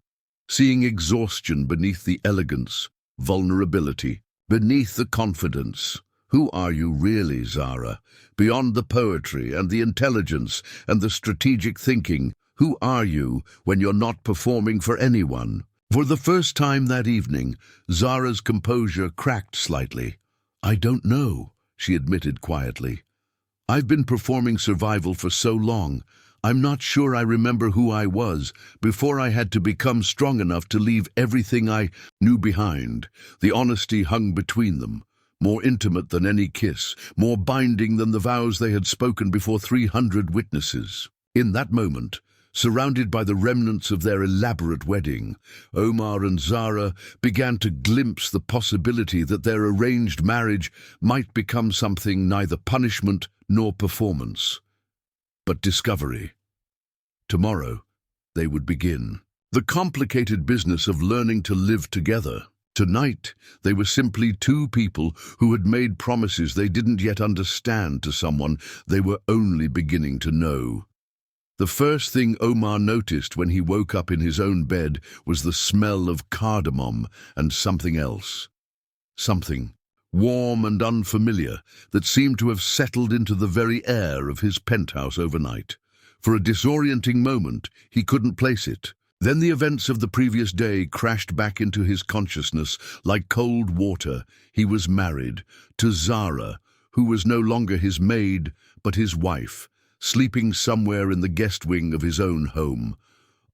seeing exhaustion beneath the elegance, vulnerability, Beneath the confidence, who are you really, Zara? Beyond the poetry and the intelligence and the strategic thinking, who are you when you're not performing for anyone? For the first time that evening, Zara's composure cracked slightly. I don't know, she admitted quietly. I've been performing survival for so long. I'm not sure I remember who I was before I had to become strong enough to leave everything I knew behind. The honesty hung between them, more intimate than any kiss, more binding than the vows they had spoken before 300 witnesses. In that moment, surrounded by the remnants of their elaborate wedding, Omar and Zara began to glimpse the possibility that their arranged marriage might become something neither punishment nor performance, but discovery. Tomorrow, they would begin the complicated business of learning to live together. Tonight, they were simply two people who had made promises they didn't yet understand to someone they were only beginning to know. The first thing Omar noticed when he woke up in his own bed was the smell of cardamom and something else. Something warm and unfamiliar that seemed to have settled into the very air of his penthouse overnight. For a disorienting moment, he couldn't place it. Then the events of the previous day crashed back into his consciousness like cold water. He was married to Zara, who was no longer his maid, but his wife, sleeping somewhere in the guest wing of his own home.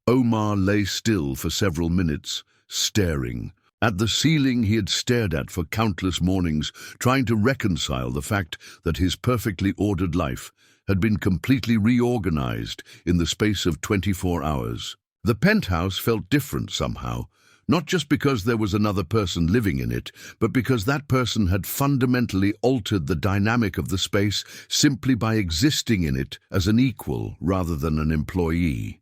Omar lay still for several minutes, staring at the ceiling he had stared at for countless mornings, trying to reconcile the fact that his perfectly ordered life had been completely reorganized in the space of 24 hours. The penthouse felt different somehow, not just because there was another person living in it, but because that person had fundamentally altered the dynamic of the space simply by existing in it as an equal rather than an employee.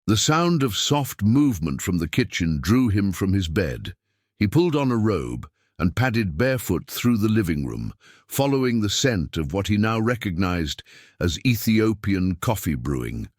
The sound of soft movement from the kitchen drew him from his bed. He pulled on a robe and padded barefoot through the living room, following the scent of what he now recognized as Ethiopian coffee brewing.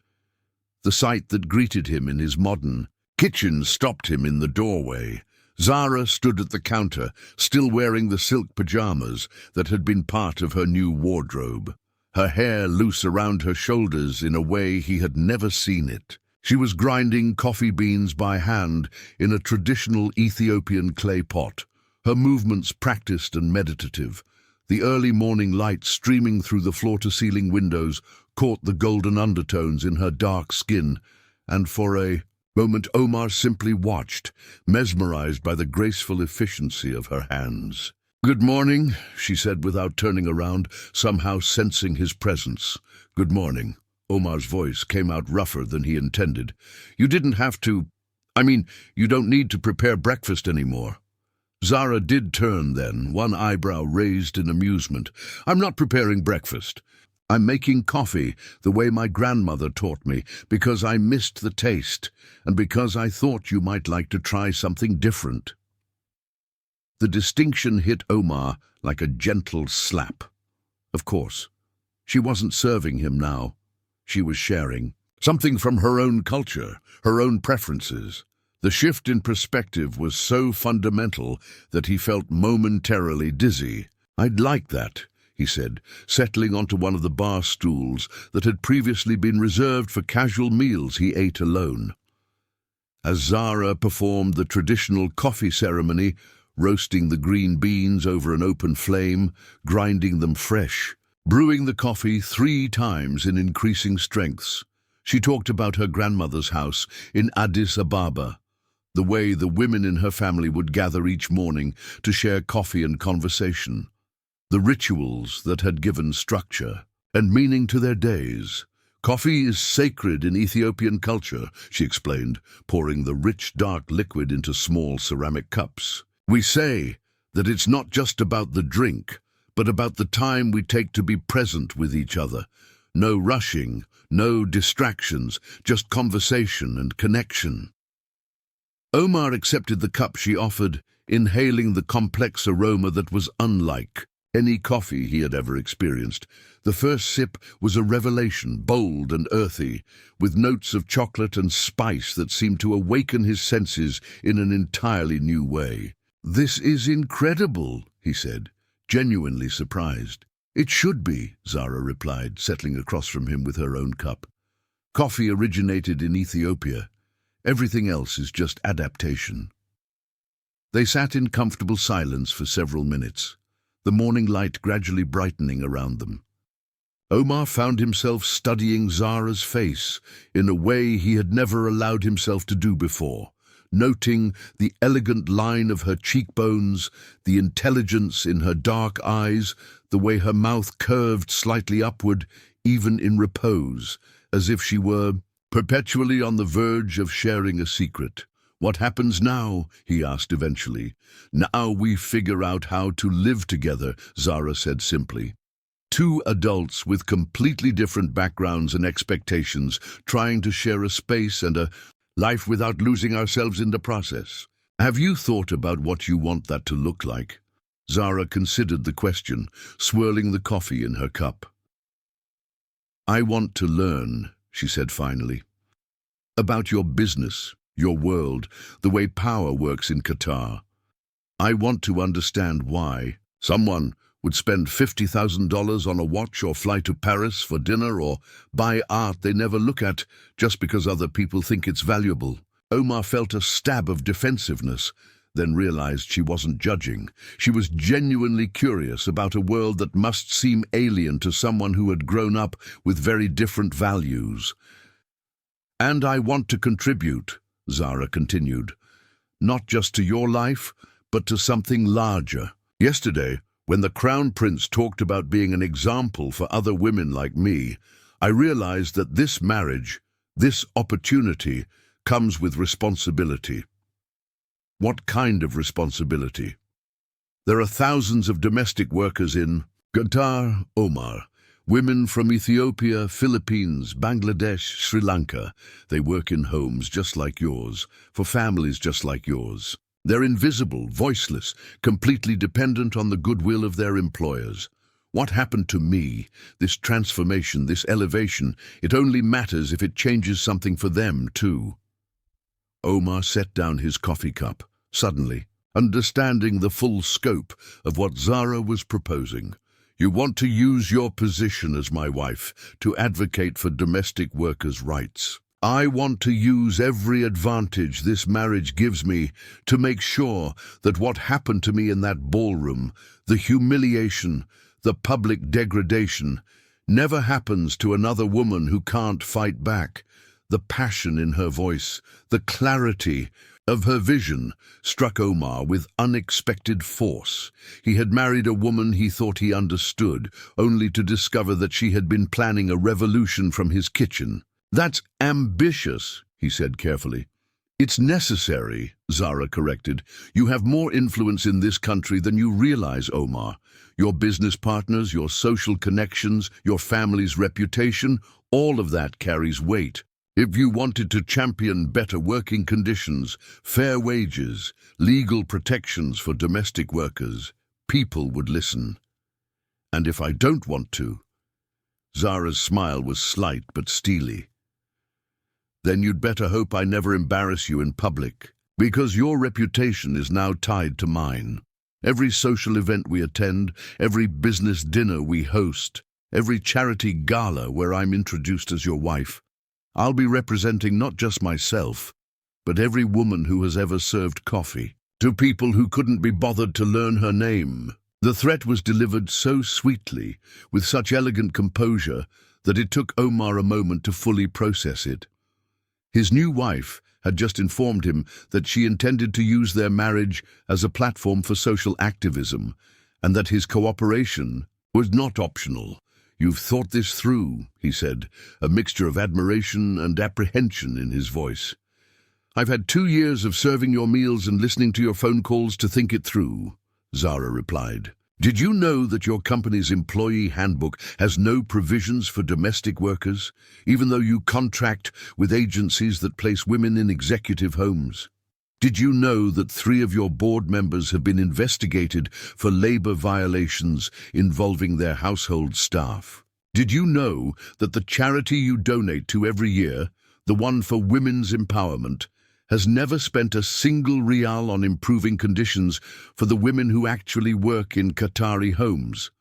The sight that greeted him in his modern kitchen stopped him in the doorway. Zara stood at the counter, still wearing the silk pajamas that had been part of her new wardrobe, her hair loose around her shoulders in a way he had never seen it. She was grinding coffee beans by hand in a traditional Ethiopian clay pot, her movements practiced and meditative. The early morning light streaming through the floor-to-ceiling windows caught the golden undertones in her dark skin, and for a moment Omar simply watched, mesmerized by the graceful efficiency of her hands. "Good morning," she said without turning around, somehow sensing his presence. "Good morning." Omar's voice came out rougher than he intended. "You didn't have to... you don't need to prepare breakfast anymore." Zara did turn then, one eyebrow raised in amusement. "I'm not preparing breakfast. I'm making coffee the way my grandmother taught me, because I missed the taste, and because I thought you might like to try something different." The distinction hit Omar like a gentle slap. Of course, she wasn't serving him now. She was sharing something from her own culture, her own preferences. The shift in perspective was so fundamental that he felt momentarily dizzy. "I'd like that," he said, settling onto one of the bar stools that had previously been reserved for casual meals he ate alone. As Zara performed the traditional coffee ceremony, roasting the green beans over an open flame, grinding them fresh, brewing the coffee 3 times in increasing strengths, she talked about her grandmother's house in Addis Ababa, the way the women in her family would gather each morning to share coffee and conversation, the rituals that had given structure and meaning to their days. "Coffee is sacred in Ethiopian culture," she explained, pouring the rich, dark liquid into small ceramic cups. "We say that it's not just about the drink, but about the time we take to be present with each other. No rushing, no distractions, just conversation and connection." Omar accepted the cup she offered, inhaling the complex aroma that was unlike any coffee he had ever experienced. The first sip was a revelation, bold and earthy, with notes of chocolate and spice that seemed to awaken his senses in an entirely new way. "This is incredible," he said, genuinely surprised. It should be, Zara replied, settling across from him with her own cup. Coffee originated in Ethiopia. Everything else is just adaptation. They sat in comfortable silence for several minutes, the morning light gradually brightening around them. Omar found himself studying Zara's face in a way he had never allowed himself to do before, noting the elegant line of her cheekbones, the intelligence in her dark eyes, the way her mouth curved slightly upward, even in repose, as if she were perpetually on the verge of sharing a secret. "What happens now?" he asked eventually. "Now we figure out how to live together," Zara said simply. Two adults with completely different backgrounds and expectations, trying to share a space and a life without losing ourselves in the process. "Have you thought about what you want that to look like?" Zara considered the question, swirling the coffee in her cup. "I want to learn," she said finally, "about your business, your world, the way power works in Qatar. I want to understand why someone would spend $50,000 on a watch or fly to Paris for dinner or buy art they never look at just because other people think it's valuable." Omar felt a stab of defensiveness, then realized she wasn't judging. She was genuinely curious about a world that must seem alien to someone who had grown up with very different values. "And I want to contribute," Zara continued, "not just to your life, but to something larger. Yesterday, when the Crown Prince talked about being an example for other women like me, I realized that this marriage, this opportunity, comes with responsibility." "What kind of responsibility?" "There are thousands of domestic workers in Qatar, Omar. Women from Ethiopia, Philippines, Bangladesh, Sri Lanka. They work in homes just like yours, for families just like yours. They're invisible, voiceless, completely dependent on the goodwill of their employers. What happened to me, this transformation, this elevation, it only matters if it changes something for them too." Omar set down his coffee cup, suddenly, understanding the full scope of what Zara was proposing. "You want to use your position as my wife to advocate for domestic workers' rights. I want to use every advantage this marriage gives me to make sure that what happened to me in that ballroom, the humiliation, the public degradation, never happens to another woman who can't fight back." The passion in her voice, the clarity of her vision, struck Omar with unexpected force. He had married a woman he thought he understood, only to discover that she had been planning a revolution from his kitchen. "That's ambitious," he said carefully. "It's necessary," Zara corrected. "You have more influence in this country than you realize, Omar. Your business partners, your social connections, your family's reputation, all of that carries weight. If you wanted to champion better working conditions, fair wages, legal protections for domestic workers, people would listen. And if I don't want to," Zara's smile was slight but steely, "then you'd better hope I never embarrass you in public, because your reputation is now tied to mine. Every social event we attend, every business dinner we host, every charity gala where I'm introduced as your wife, I'll be representing not just myself, but every woman who has ever served coffee, to people who couldn't be bothered to learn her name." The threat was delivered so sweetly, with such elegant composure, that it took Omar a moment to fully process it. His new wife had just informed him that she intended to use their marriage as a platform for social activism, and that his cooperation was not optional. "You've thought this through," he said, a mixture of admiration and apprehension in his voice. "I've had 2 years of serving your meals and listening to your phone calls to think it through," Zara replied. "Did you know that your company's employee handbook has no provisions for domestic workers, even though you contract with agencies that place women in executive homes? Did you know that 3 of your board members have been investigated for labor violations involving their household staff? Did you know that the charity you donate to every year, the one for women's empowerment, has never spent a single rial on improving conditions for the women who actually work in Qatari homes.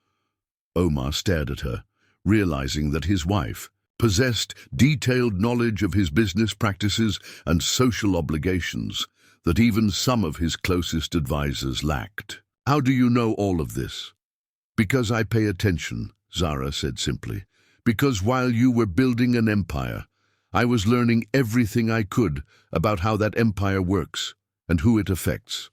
Omar stared at her, realizing that his wife possessed detailed knowledge of his business practices and social obligations that even some of his closest advisors lacked. "How do you know all of this?" "Because I pay attention," Zara said simply. "Because while you were building an empire, I was learning everything I could about how that empire works and who it affects.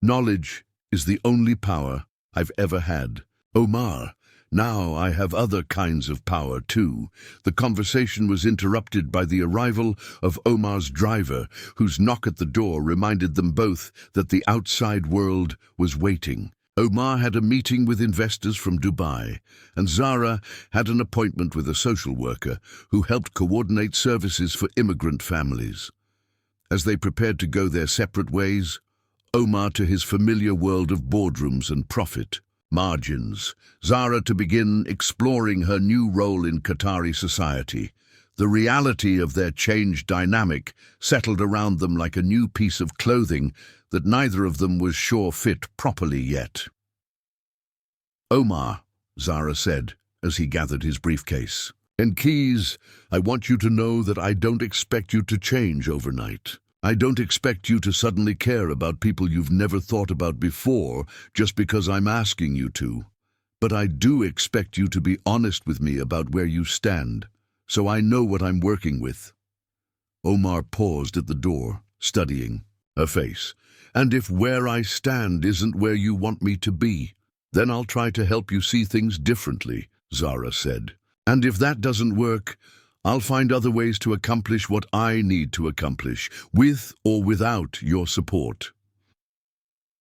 Knowledge is the only power I've ever had." "Omar, now I have other kinds of power too." The conversation was interrupted by the arrival of Omar's driver, whose knock at the door reminded them both that the outside world was waiting. Omar had a meeting with investors from Dubai, and Zara had an appointment with a social worker who helped coordinate services for immigrant families. As they prepared to go their separate ways, Omar to his familiar world of boardrooms and profit margins, Zara to begin exploring her new role in Qatari society. The reality of their changed dynamic settled around them like a new piece of clothing that neither of them was sure fit properly yet. "Omar," Zara said as he gathered his briefcase, "and keys, I want you to know that I don't expect you to change overnight. I don't expect you to suddenly care about people you've never thought about before just because I'm asking you to. But I do expect you to be honest with me about where you stand, so I know what I'm working with." Omar paused at the door, studying her face. "And if where I stand isn't where you want me to be, then I'll try to help you see things differently," Zara said. "And if that doesn't work, I'll find other ways to accomplish what I need to accomplish, with or without your support."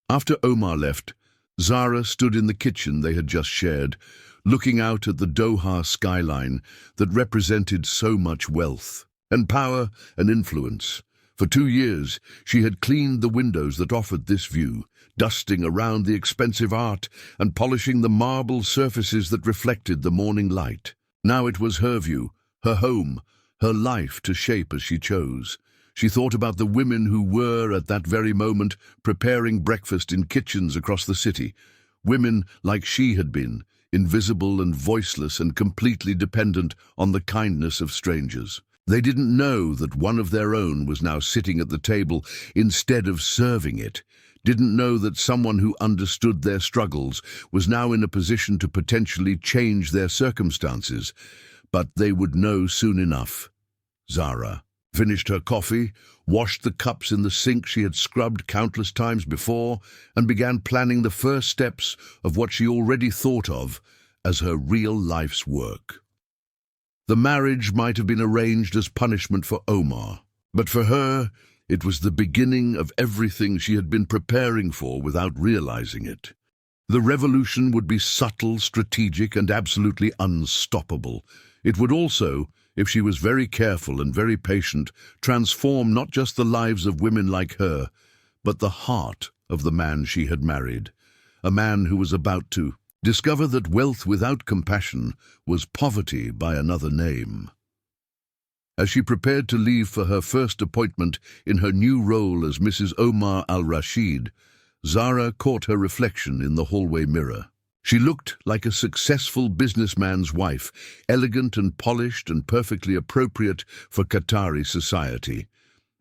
After Omar left, Zara stood in the kitchen they had just shared, looking out at the Doha skyline that represented so much wealth and power and influence. For 2 years, she had cleaned the windows that offered this view, dusting around the expensive art and polishing the marble surfaces that reflected the morning light. Now it was her view, her home, her life to shape as she chose. She thought about the women who were, at that very moment, preparing breakfast in kitchens across the city. Women like she had been, invisible and voiceless and completely dependent on the kindness of strangers. They didn't know that one of their own was now sitting at the table instead of serving it, didn't know that someone who understood their struggles was now in a position to potentially change their circumstances. But they would know soon enough. Zara finished her coffee, washed the cups in the sink she had scrubbed countless times before, and began planning the first steps of what she already thought of as her real life's work. The marriage might have been arranged as punishment for Omar, but for her, it was the beginning of everything she had been preparing for without realizing it. The revolution would be subtle, strategic, and absolutely unstoppable. It would also, if she was very careful and very patient, transform not just the lives of women like her, but the heart of the man she had married, a man who was about to discover that wealth without compassion was poverty by another name. As she prepared to leave for her first appointment in her new role as Mrs. Omar Al-Rashid, Zara caught her reflection in the hallway mirror. She looked like a successful businessman's wife, elegant and polished and perfectly appropriate for Qatari society.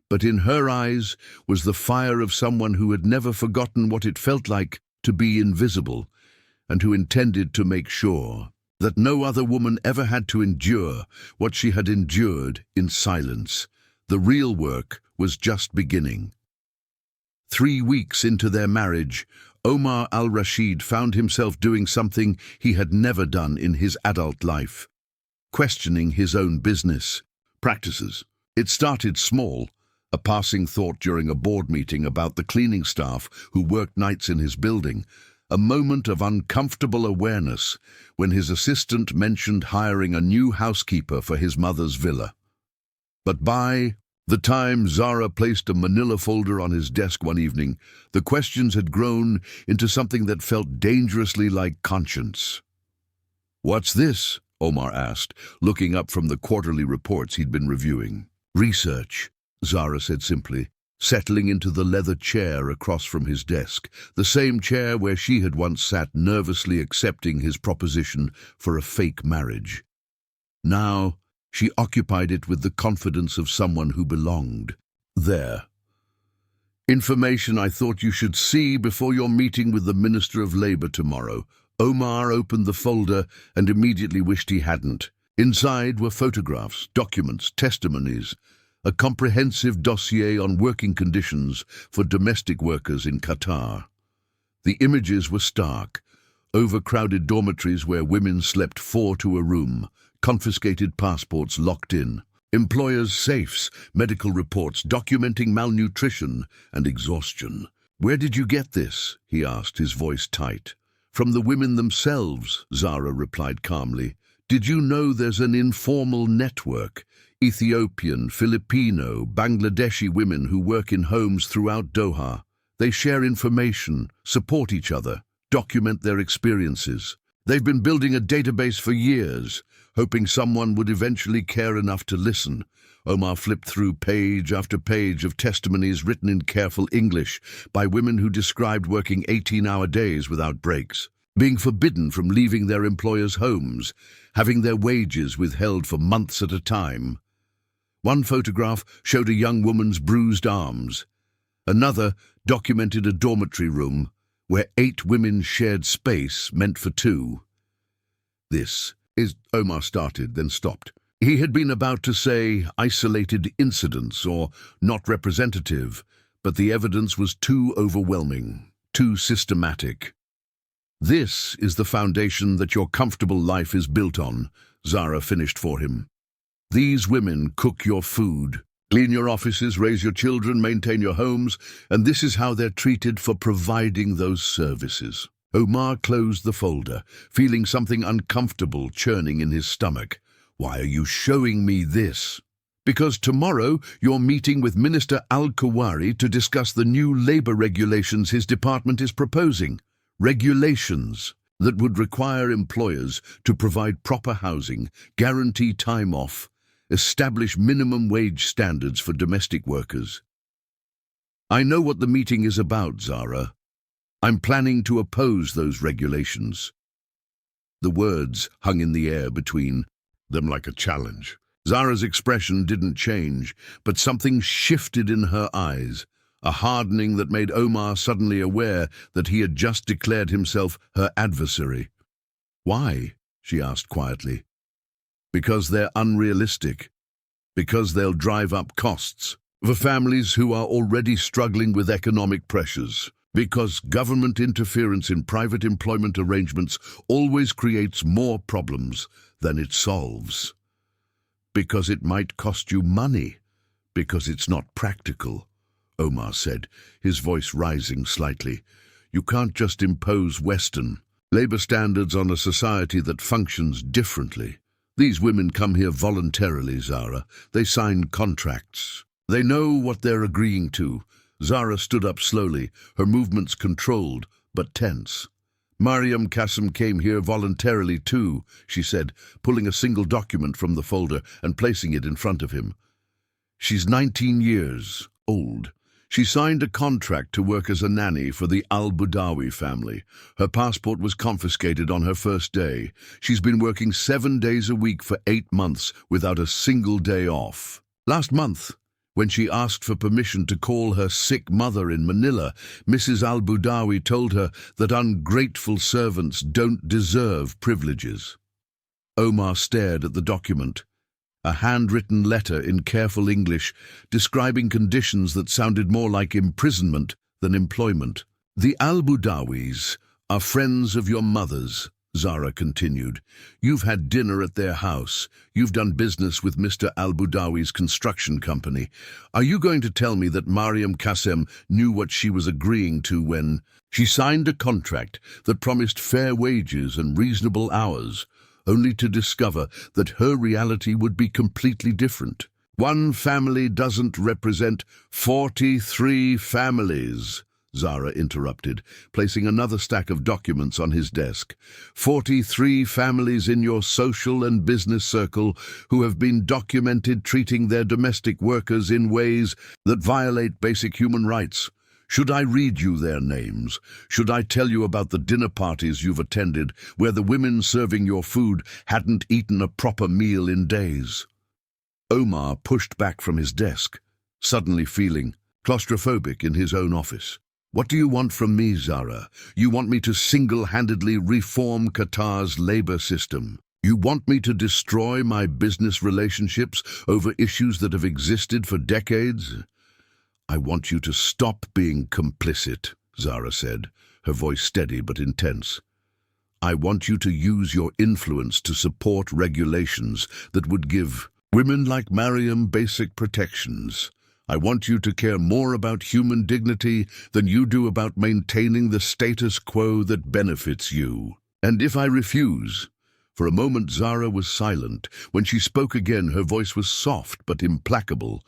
But in her eyes was the fire of someone who had never forgotten what it felt like to be invisible, and who intended to make sure that no other woman ever had to endure what she had endured in silence. The real work was just beginning. 3 weeks into their marriage, Omar Al-Rashid found himself doing something he had never done in his adult life, questioning his own business practices. It started small, a passing thought during a board meeting about the cleaning staff who worked nights in his building, a moment of uncomfortable awareness when his assistant mentioned hiring a new housekeeper for his mother's villa. But by the time Zara placed a manila folder on his desk one evening, the questions had grown into something that felt dangerously like conscience. "What's this?" Omar asked, looking up from the quarterly reports he'd been reviewing. "Research," Zara said simply, settling into the leather chair across from his desk, the same chair where she had once sat nervously accepting his proposition for a fake marriage. Now, she occupied it with the confidence of someone who belonged there. Information I thought you should see before your meeting with the Minister of Labour tomorrow. Omar opened the folder and immediately wished he hadn't. Inside were photographs, documents, testimonies, a comprehensive dossier on working conditions for domestic workers in Qatar. The images were stark: overcrowded dormitories where women slept 4 to a room, confiscated passports locked in, employers' safes, medical reports documenting malnutrition and exhaustion. "Where did you get this?" he asked, his voice tight. "From the women themselves," Zara replied calmly. "Did you know there's an informal network? Ethiopian, Filipino, Bangladeshi women who work in homes throughout Doha. They share information, support each other, document their experiences. They've been building a database for years, hoping someone would eventually care enough to listen." Omar flipped through page after page of testimonies written in careful English by women who described working 18-hour days without breaks, being forbidden from leaving their employers' homes, having their wages withheld for months at a time. One photograph showed a young woman's bruised arms. Another documented a dormitory room where 8 women shared space meant for 2. "This is," Omar started, then stopped. He had been about to say isolated incidents or not representative, but the evidence was too overwhelming, too systematic. "This is the foundation that your comfortable life is built on," Zara finished for him. "These women cook your food, clean your offices, raise your children, maintain your homes, and this is how they're treated for providing those services." Omar closed the folder, feeling something uncomfortable churning in his stomach. "Why are you showing me this?" "Because tomorrow you're meeting with Minister Al-Kuwari to discuss the new labour regulations his department is proposing. Regulations that would require employers to provide proper housing, guarantee time off, establish minimum wage standards for domestic workers. "I know what the meeting is about, Zara. I'm planning to oppose those regulations." The words hung in the air between them like a challenge. Zara's expression didn't change, but something shifted in her eyes, a hardening that made Omar suddenly aware that he had just declared himself her adversary. "Why?" she asked quietly. "Because they're unrealistic. Because they'll drive up costs for families who are already struggling with economic pressures. Because government interference in private employment arrangements always creates more problems than it solves. Because it might cost you money. Because it's not practical," Omar said, his voice rising slightly. "You can't just impose Western labor standards on a society that functions differently. These women come here voluntarily, Zara. They sign contracts. They know what they're agreeing to." Zara stood up slowly, her movements controlled but tense. "Mariam Qasim came here voluntarily too," she said, pulling a single document from the folder and placing it in front of him. "She's 19 years old. She signed a contract to work as a nanny for the Al-Budawi family. Her passport was confiscated on her first day. She's been working 7 days a week for 8 months without a single day off. Last month, when she asked for permission to call her sick mother in Manila, Mrs. Al-Budawi told her that ungrateful servants don't deserve privileges." Omar stared at the document, a handwritten letter in careful English describing conditions that sounded more like imprisonment than employment. "The Al-Budawis are friends of your mother's," Zara continued. "You've had dinner at their house. You've done business with Mr. Al-Budawi's construction company. Are you going to tell me that Mariam Qasim knew what she was agreeing to when she signed a contract that promised fair wages and reasonable hours, only to discover that her reality would be completely different? One family doesn't represent 43 families," Zara interrupted, placing another stack of documents on his desk. 43 families in your social and business circle who have been documented treating their domestic workers in ways that violate basic human rights. Should I read you their names? Should I tell you about the dinner parties you've attended where the women serving your food hadn't eaten a proper meal in days? Omar pushed back from his desk, suddenly feeling claustrophobic in his own office. What do you want from me, Zara? You want me to single-handedly reform Qatar's labor system? You want me to destroy my business relationships over issues that have existed for decades? I want you to stop being complicit, Zara said, her voice steady but intense. I want you to use your influence to support regulations that would give women like Mariam basic protections. I want you to care more about human dignity than you do about maintaining the status quo that benefits you. And if I refuse? For a moment Zara was silent. When she spoke again, her voice was soft but implacable.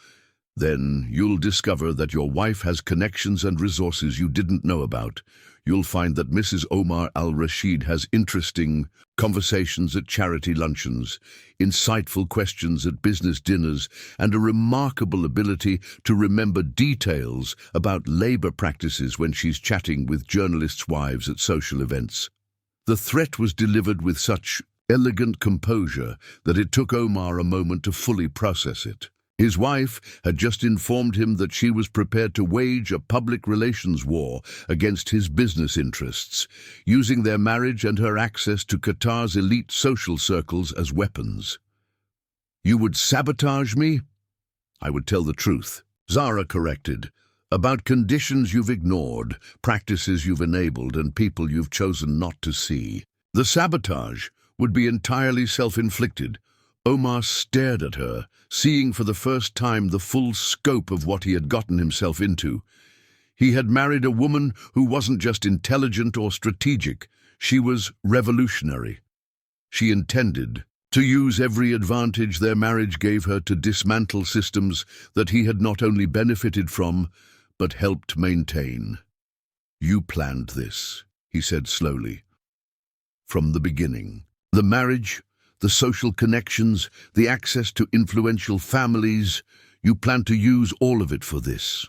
Then you'll discover that your wife has connections and resources you didn't know about. You'll find that Mrs. Omar Al-Rashid has interesting conversations at charity luncheons, insightful questions at business dinners, and a remarkable ability to remember details about labor practices when she's chatting with journalists' wives at social events. The threat was delivered with such elegant composure that it took Omar a moment to fully process it. His wife had just informed him that she was prepared to wage a public relations war against his business interests, using their marriage and her access to Qatar's elite social circles as weapons. You would sabotage me? I would tell the truth, Zara corrected, about conditions you've ignored, practices you've enabled, and people you've chosen not to see. The sabotage would be entirely self-inflicted. Omar stared at her, seeing for the first time the full scope of what he had gotten himself into. He had married a woman who wasn't just intelligent or strategic, she was revolutionary. She intended to use every advantage their marriage gave her to dismantle systems that he had not only benefited from, but helped maintain. You planned this, he said slowly. From the beginning. The marriage, the social connections, the access to influential families, you planned to use all of it for this.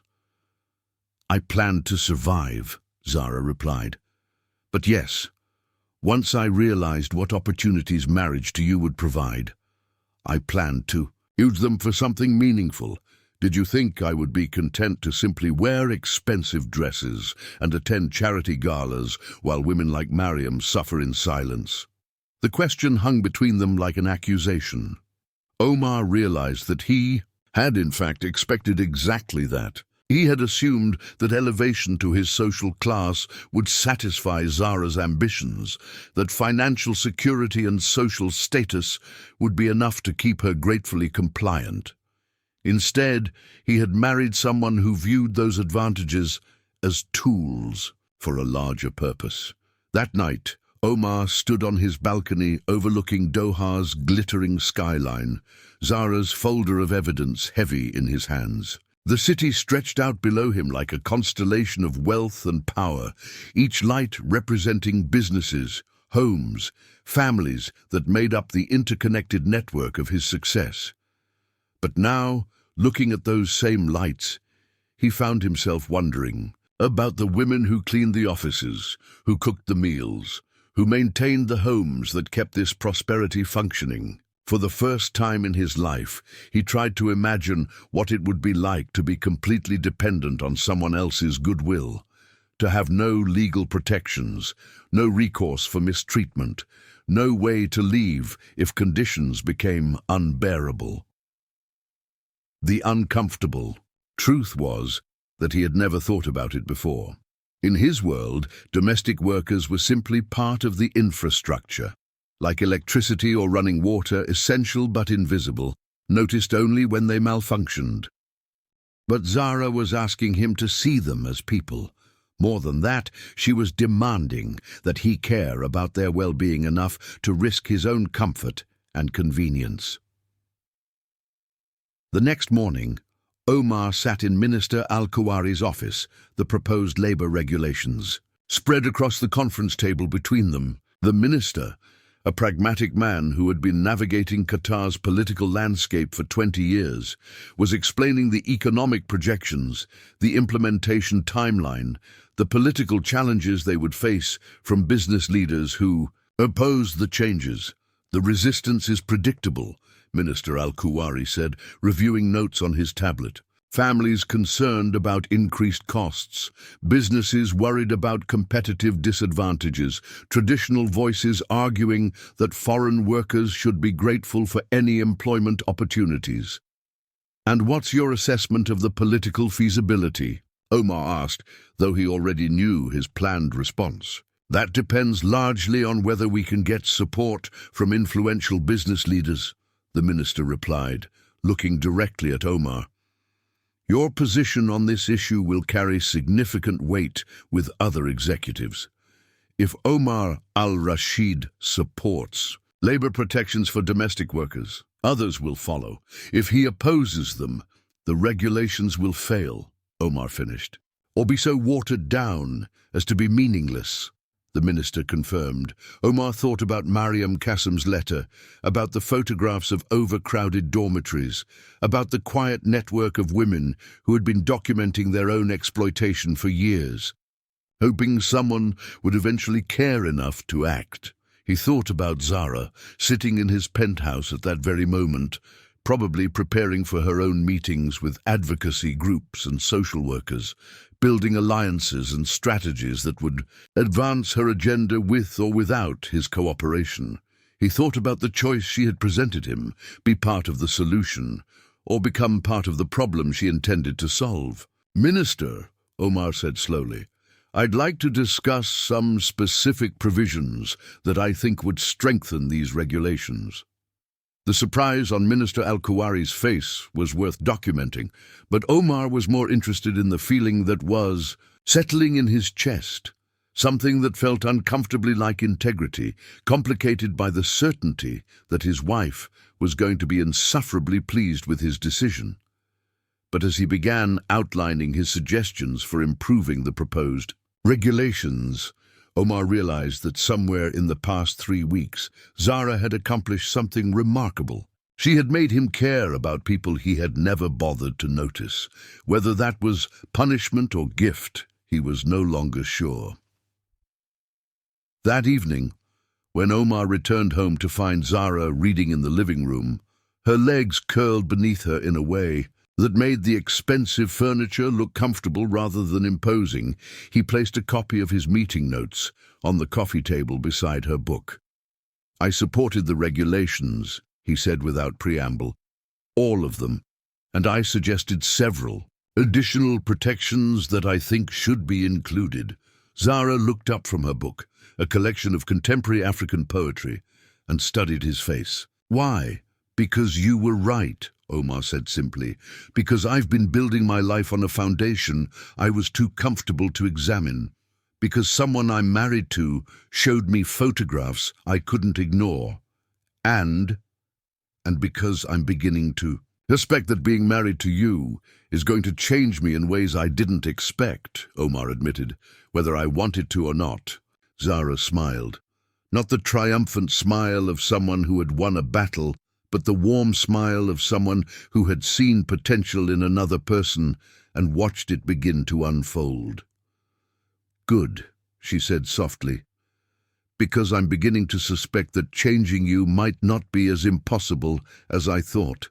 I planned to survive, Zara replied. But yes, once I realized what opportunities marriage to you would provide, I planned to use them for something meaningful. Did you think I would be content to simply wear expensive dresses and attend charity galas while women like Mariam suffer in silence? The question hung between them like an accusation. Omar realized that he had in fact expected exactly that. He had assumed that elevation to his social class would satisfy Zara's ambitions, that financial security and social status would be enough to keep her gratefully compliant. Instead, he had married someone who viewed those advantages as tools for a larger purpose. That night, Omar stood on his balcony overlooking Doha's glittering skyline, Zara's folder of evidence heavy in his hands. The city stretched out below him like a constellation of wealth and power, each light representing businesses, homes, families that made up the interconnected network of his success. But now, looking at those same lights, he found himself wondering about the women who cleaned the offices, who cooked the meals, who maintained the homes that kept this prosperity functioning. For the first time in his life, he tried to imagine what it would be like to be completely dependent on someone else's goodwill, to have no legal protections, no recourse for mistreatment, no way to leave if conditions became unbearable. The uncomfortable truth was that he had never thought about it before. In his world, domestic workers were simply part of the infrastructure, like electricity or running water, essential but invisible, noticed only when they malfunctioned. But Zara was asking him to see them as people. More than that, she was demanding that he care about their well-being enough to risk his own comfort and convenience. The next morning, Omar sat in Minister Al-Kuwari's office, the proposed labor regulations. Spread across the conference table between them, the minister, a pragmatic man who had been navigating Qatar's political landscape for 20 years, was explaining the economic projections, the implementation timeline, the political challenges they would face from business leaders who opposed the changes. The resistance is predictable, Minister Al-Kuwari said, reviewing notes on his tablet. Families concerned about increased costs, businesses worried about competitive disadvantages, traditional voices arguing that foreign workers should be grateful for any employment opportunities. "And what's your assessment of the political feasibility?" Omar asked, though he already knew his planned response. "That depends largely on whether we can get support from influential business leaders," the minister replied, looking directly at Omar. "Your position on this issue will carry significant weight with other executives. If Omar Al-Rashid supports labor protections for domestic workers, others will follow. If he opposes them, the regulations will fail," Omar finished, "or be so watered down as to be meaningless," the minister confirmed. Omar thought about Mariam Qasim's letter, about the photographs of overcrowded dormitories, about the quiet network of women who had been documenting their own exploitation for years, hoping someone would eventually care enough to act. He thought about Zara, sitting in his penthouse at that very moment, probably preparing for her own meetings with advocacy groups and social workers, building alliances and strategies that would advance her agenda with or without his cooperation. He thought about the choice she had presented him, be part of the solution, or become part of the problem she intended to solve. "Minister," Omar said slowly, "I'd like to discuss some specific provisions that I think would strengthen these regulations." The surprise on Minister Al-Kuwari's face was worth documenting, but Omar was more interested in the feeling that was settling in his chest, something that felt uncomfortably like integrity, complicated by the certainty that his wife was going to be insufferably pleased with his decision. But as he began outlining his suggestions for improving the proposed regulations, Omar realized that somewhere in the past 3 weeks, Zara had accomplished something remarkable. She had made him care about people he had never bothered to notice. Whether that was punishment or gift, he was no longer sure. That evening, when Omar returned home to find Zara reading in the living room, her legs curled beneath her in a way that made the expensive furniture look comfortable rather than imposing, he placed a copy of his meeting notes on the coffee table beside her book. "I supported the regulations," he said without preamble, "all of them, and I suggested several additional protections that I think should be included." Zara looked up from her book, a collection of contemporary African poetry, and studied his face. "Why?" "Because you were right," Omar said simply. "Because I've been building my life on a foundation I was too comfortable to examine. Because someone I'm married to showed me photographs I couldn't ignore. And because I'm beginning to suspect that being married to you is going to change me in ways I didn't expect," Omar admitted, "whether I wanted to or not." Zara smiled. Not the triumphant smile of someone who had won a battle, but the warm smile of someone who had seen potential in another person and watched it begin to unfold. "Good," she said softly, "because I'm beginning to suspect that changing you might not be as impossible as I thought."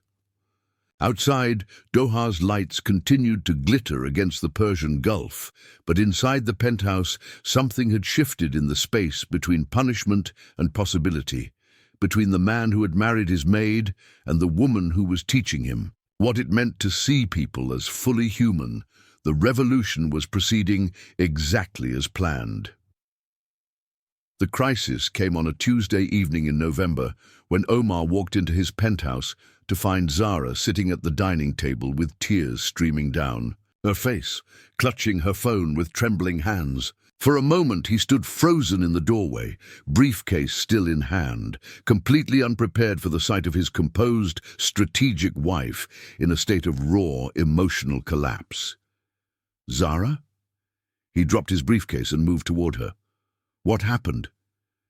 Outside, Doha's lights continued to glitter against the Persian Gulf, but inside the penthouse, something had shifted in the space between punishment and possibility, between the man who had married his maid and the woman who was teaching him what it meant to see people as fully human. The revolution was proceeding exactly as planned. The crisis came on a Tuesday evening in November when Omar walked into his penthouse to find Zara sitting at the dining table with tears streaming down her face, clutching her phone with trembling hands. For a moment he stood frozen in the doorway, briefcase still in hand, completely unprepared for the sight of his composed, strategic wife in a state of raw, emotional collapse. "Zara?" He dropped his briefcase and moved toward her. "What happened?"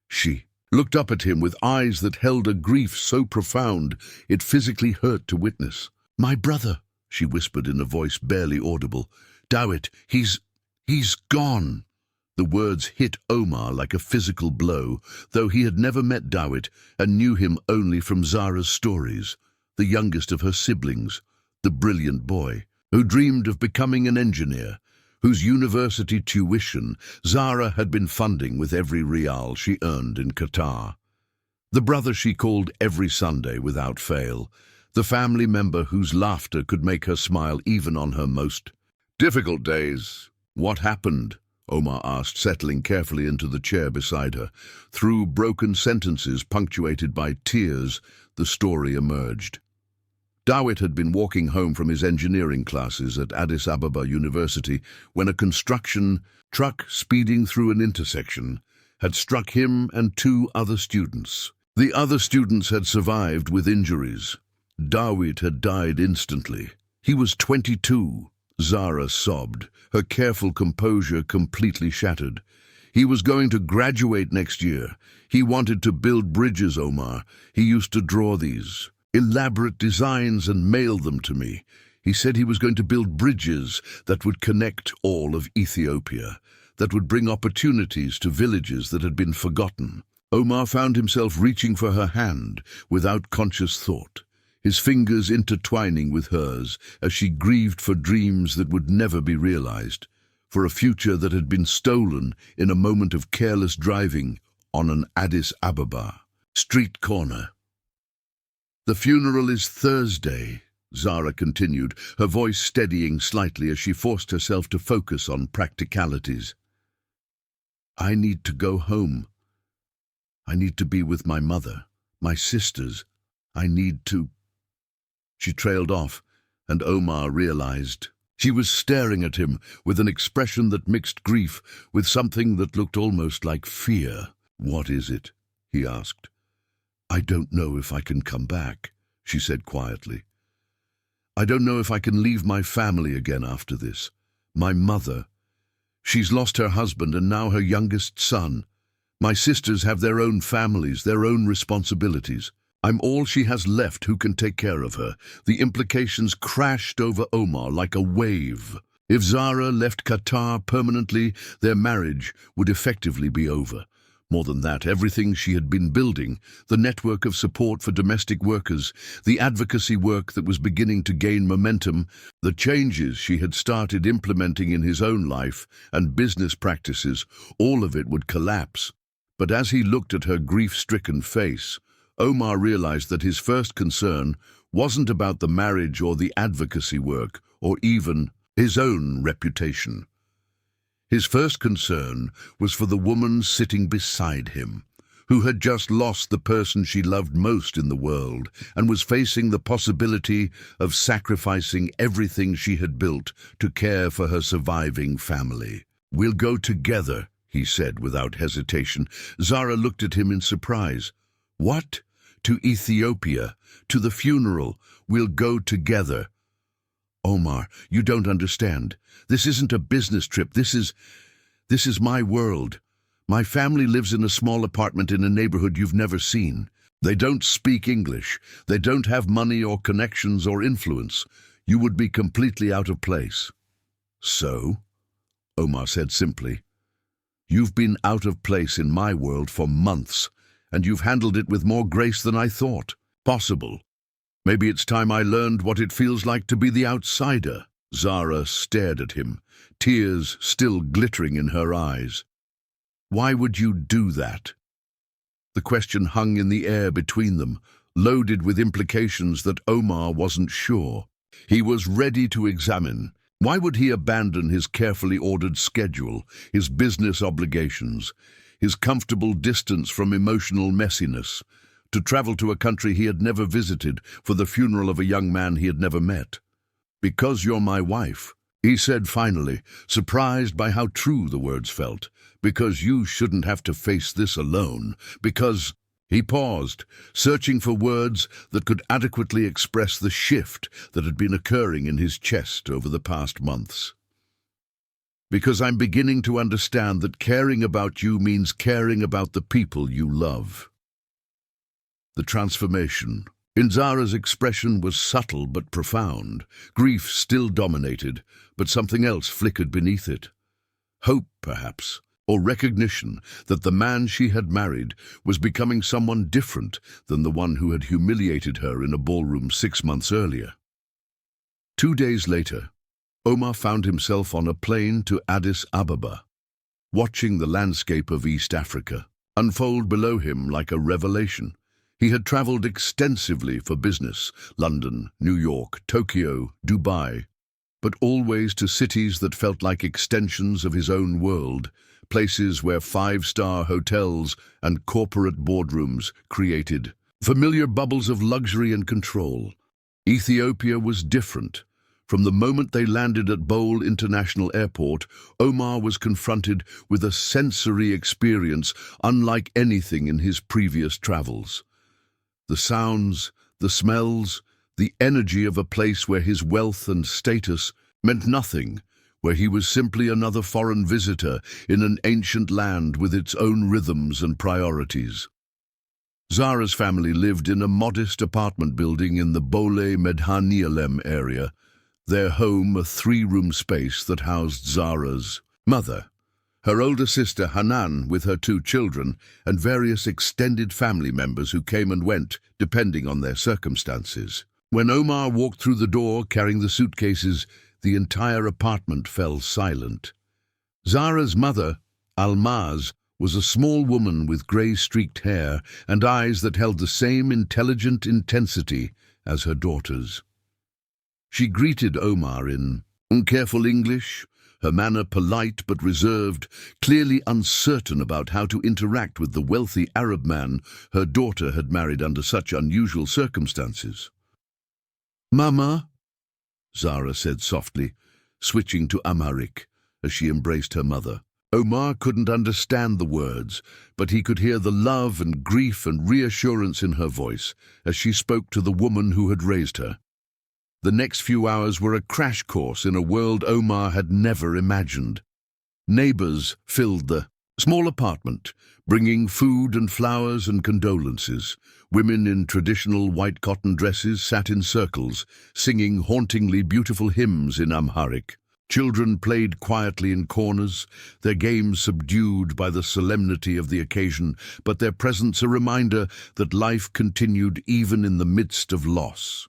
She looked up at him with eyes that held a grief so profound it physically hurt to witness. "My brother," she whispered in a voice barely audible. "Dawit, he's gone." The words hit Omar like a physical blow, though he had never met Dawit and knew him only from Zara's stories, the youngest of her siblings, the brilliant boy, who dreamed of becoming an engineer, whose university tuition Zara had been funding with every rial she earned in Qatar. The brother she called every Sunday without fail, the family member whose laughter could make her smile even on her most difficult days. "What happened?" Omar asked, settling carefully into the chair beside her. Through broken sentences punctuated by tears, the story emerged. Dawit had been walking home from his engineering classes at Addis Ababa University when a construction truck speeding through an intersection had struck him and 2 other students. The other students had survived with injuries. Dawit had died instantly. He was 22. Zara sobbed, her careful composure completely shattered. "He was going to graduate next year. He wanted to build bridges, Omar. He used to draw these elaborate designs and mail them to me. He said he was going to build bridges that would connect all of Ethiopia, that would bring opportunities to villages that had been forgotten." Omar found himself reaching for her hand without conscious thought, his fingers intertwining with hers as she grieved for dreams that would never be realized, for a future that had been stolen in a moment of careless driving on an Addis Ababa street corner. "The funeral is Thursday," Zara continued, her voice steadying slightly as she forced herself to focus on practicalities. "I need to go home. I need to be with my mother, my sisters. I need to—" She trailed off, and Omar realized. She was staring at him with an expression that mixed grief with something that looked almost like fear. "What is it?" he asked. "I don't know if I can come back," she said quietly. "I don't know if I can leave my family again after this. My mother. She's lost her husband and now her youngest son. My sisters have their own families, their own responsibilities. I'm all she has left who can take care of her." The implications crashed over Omar like a wave. If Zara left Qatar permanently, their marriage would effectively be over. More than that, everything she had been building, the network of support for domestic workers, the advocacy work that was beginning to gain momentum, the changes she had started implementing in his own life and business practices, all of it would collapse. But as he looked at her grief-stricken face, Omar realized that his first concern wasn't about the marriage or the advocacy work, or even his own reputation. His first concern was for the woman sitting beside him, who had just lost the person she loved most in the world and was facing the possibility of sacrificing everything she had built to care for her surviving family. "We'll go together," he said without hesitation. Zara looked at him in surprise. "What? To Ethiopia, to the funeral. We'll go together." "Omar, you don't understand. This isn't a business trip. This is my world. My family lives in a small apartment in a neighborhood you've never seen. They don't speak English. They don't have money or connections or influence. You would be completely out of place." "So?" Omar said simply. "You've been out of place in my world for months, and you've handled it with more grace than I thought possible. Maybe it's time I learned what it feels like to be the outsider." Zara stared at him, tears still glittering in her eyes. "Why would you do that?" The question hung in the air between them, loaded with implications that Omar wasn't sure. He was ready to examine. Why would he abandon his carefully ordered schedule, his business obligations, his comfortable distance from emotional messiness, to travel to a country he had never visited for the funeral of a young man he had never met? "Because you're my wife," he said finally, surprised by how true the words felt. Because you shouldn't have to face this alone. Because... He paused, searching for words that could adequately express the shift that had been occurring in his chest over the past months. Because I'm beginning to understand that caring about you means caring about the people you love. The transformation in Zara's expression was subtle but profound. Grief still dominated, but something else flickered beneath it. Hope, perhaps, or recognition that the man she had married was becoming someone different than the one who had humiliated her in a ballroom 6 months earlier. 2 days later, Omar found himself on a plane to Addis Ababa, watching the landscape of East Africa unfold below him like a revelation. He had traveled extensively for business: London, New York, Tokyo, Dubai, but always to cities that felt like extensions of his own world, places where 5-star hotels and corporate boardrooms created familiar bubbles of luxury and control. Ethiopia was different. From the moment they landed at Bole International Airport, Omar was confronted with a sensory experience unlike anything in his previous travels. The sounds, the smells, the energy of a place where his wealth and status meant nothing, where he was simply another foreign visitor in an ancient land with its own rhythms and priorities. Zara's family lived in a modest apartment building in the Bole Medhaniyalem area, their home a 3-room space that housed Zara's mother, her older sister Hanan with her 2 children, and various extended family members who came and went, depending on their circumstances. When Omar walked through the door carrying the suitcases, the entire apartment fell silent. Zara's mother, Almaz, was a small woman with grey-streaked hair and eyes that held the same intelligent intensity as her daughter's. She greeted Omar in careful English, her manner polite but reserved, clearly uncertain about how to interact with the wealthy Arab man her daughter had married under such unusual circumstances. "Mama," Zara said softly, switching to Amharic as she embraced her mother. Omar couldn't understand the words, but he could hear the love and grief and reassurance in her voice as she spoke to the woman who had raised her. The next few hours were a crash course in a world Omar had never imagined. Neighbors filled the small apartment, bringing food and flowers and condolences. Women in traditional white cotton dresses sat in circles, singing hauntingly beautiful hymns in Amharic. Children played quietly in corners, their games subdued by the solemnity of the occasion, but their presence a reminder that life continued even in the midst of loss.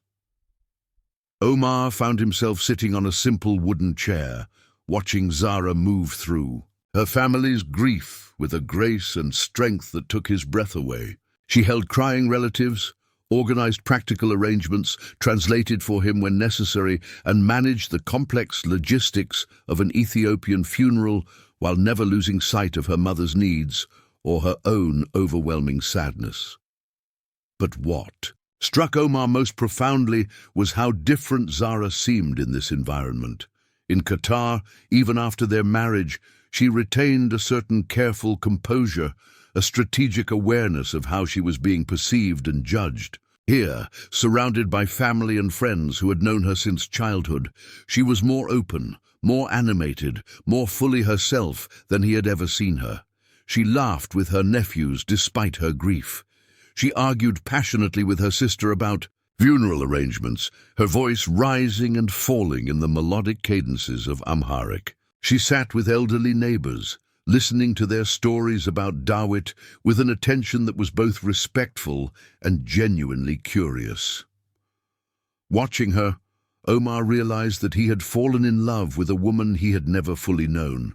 Omar found himself sitting on a simple wooden chair, watching Zara move through her family's grief with a grace and strength that took his breath away. She held crying relatives, organized practical arrangements, translated for him when necessary, and managed the complex logistics of an Ethiopian funeral while never losing sight of her mother's needs or her own overwhelming sadness. But what struck Omar most profoundly was how different Zara seemed in this environment. In Qatar, even after their marriage, she retained a certain careful composure, a strategic awareness of how she was being perceived and judged. Here, surrounded by family and friends who had known her since childhood, she was more open, more animated, more fully herself than he had ever seen her. She laughed with her nephews despite her grief. She argued passionately with her sister about funeral arrangements, her voice rising and falling in the melodic cadences of Amharic. She sat with elderly neighbors, listening to their stories about Dawit with an attention that was both respectful and genuinely curious. Watching her, Omar realized that he had fallen in love with a woman he had never fully known.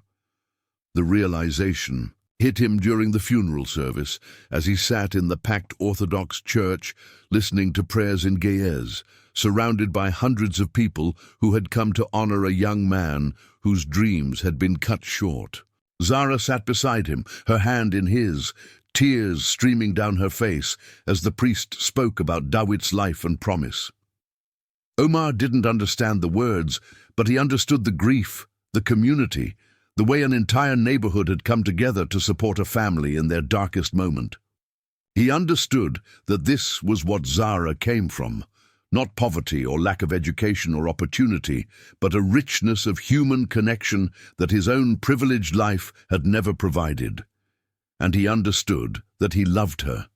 The realization hit him during the funeral service as he sat in the packed Orthodox church listening to prayers in Ge'ez, surrounded by hundreds of people who had come to honor a young man whose dreams had been cut short. Zara sat beside him, her hand in his, tears streaming down her face as the priest spoke about Dawit's life and promise. Omar didn't understand the words, but he understood the grief, the community, the way an entire neighborhood had come together to support a family in their darkest moment. He understood that this was what Zara came from, not poverty or lack of education or opportunity, but a richness of human connection that his own privileged life had never provided. And he understood that he loved her,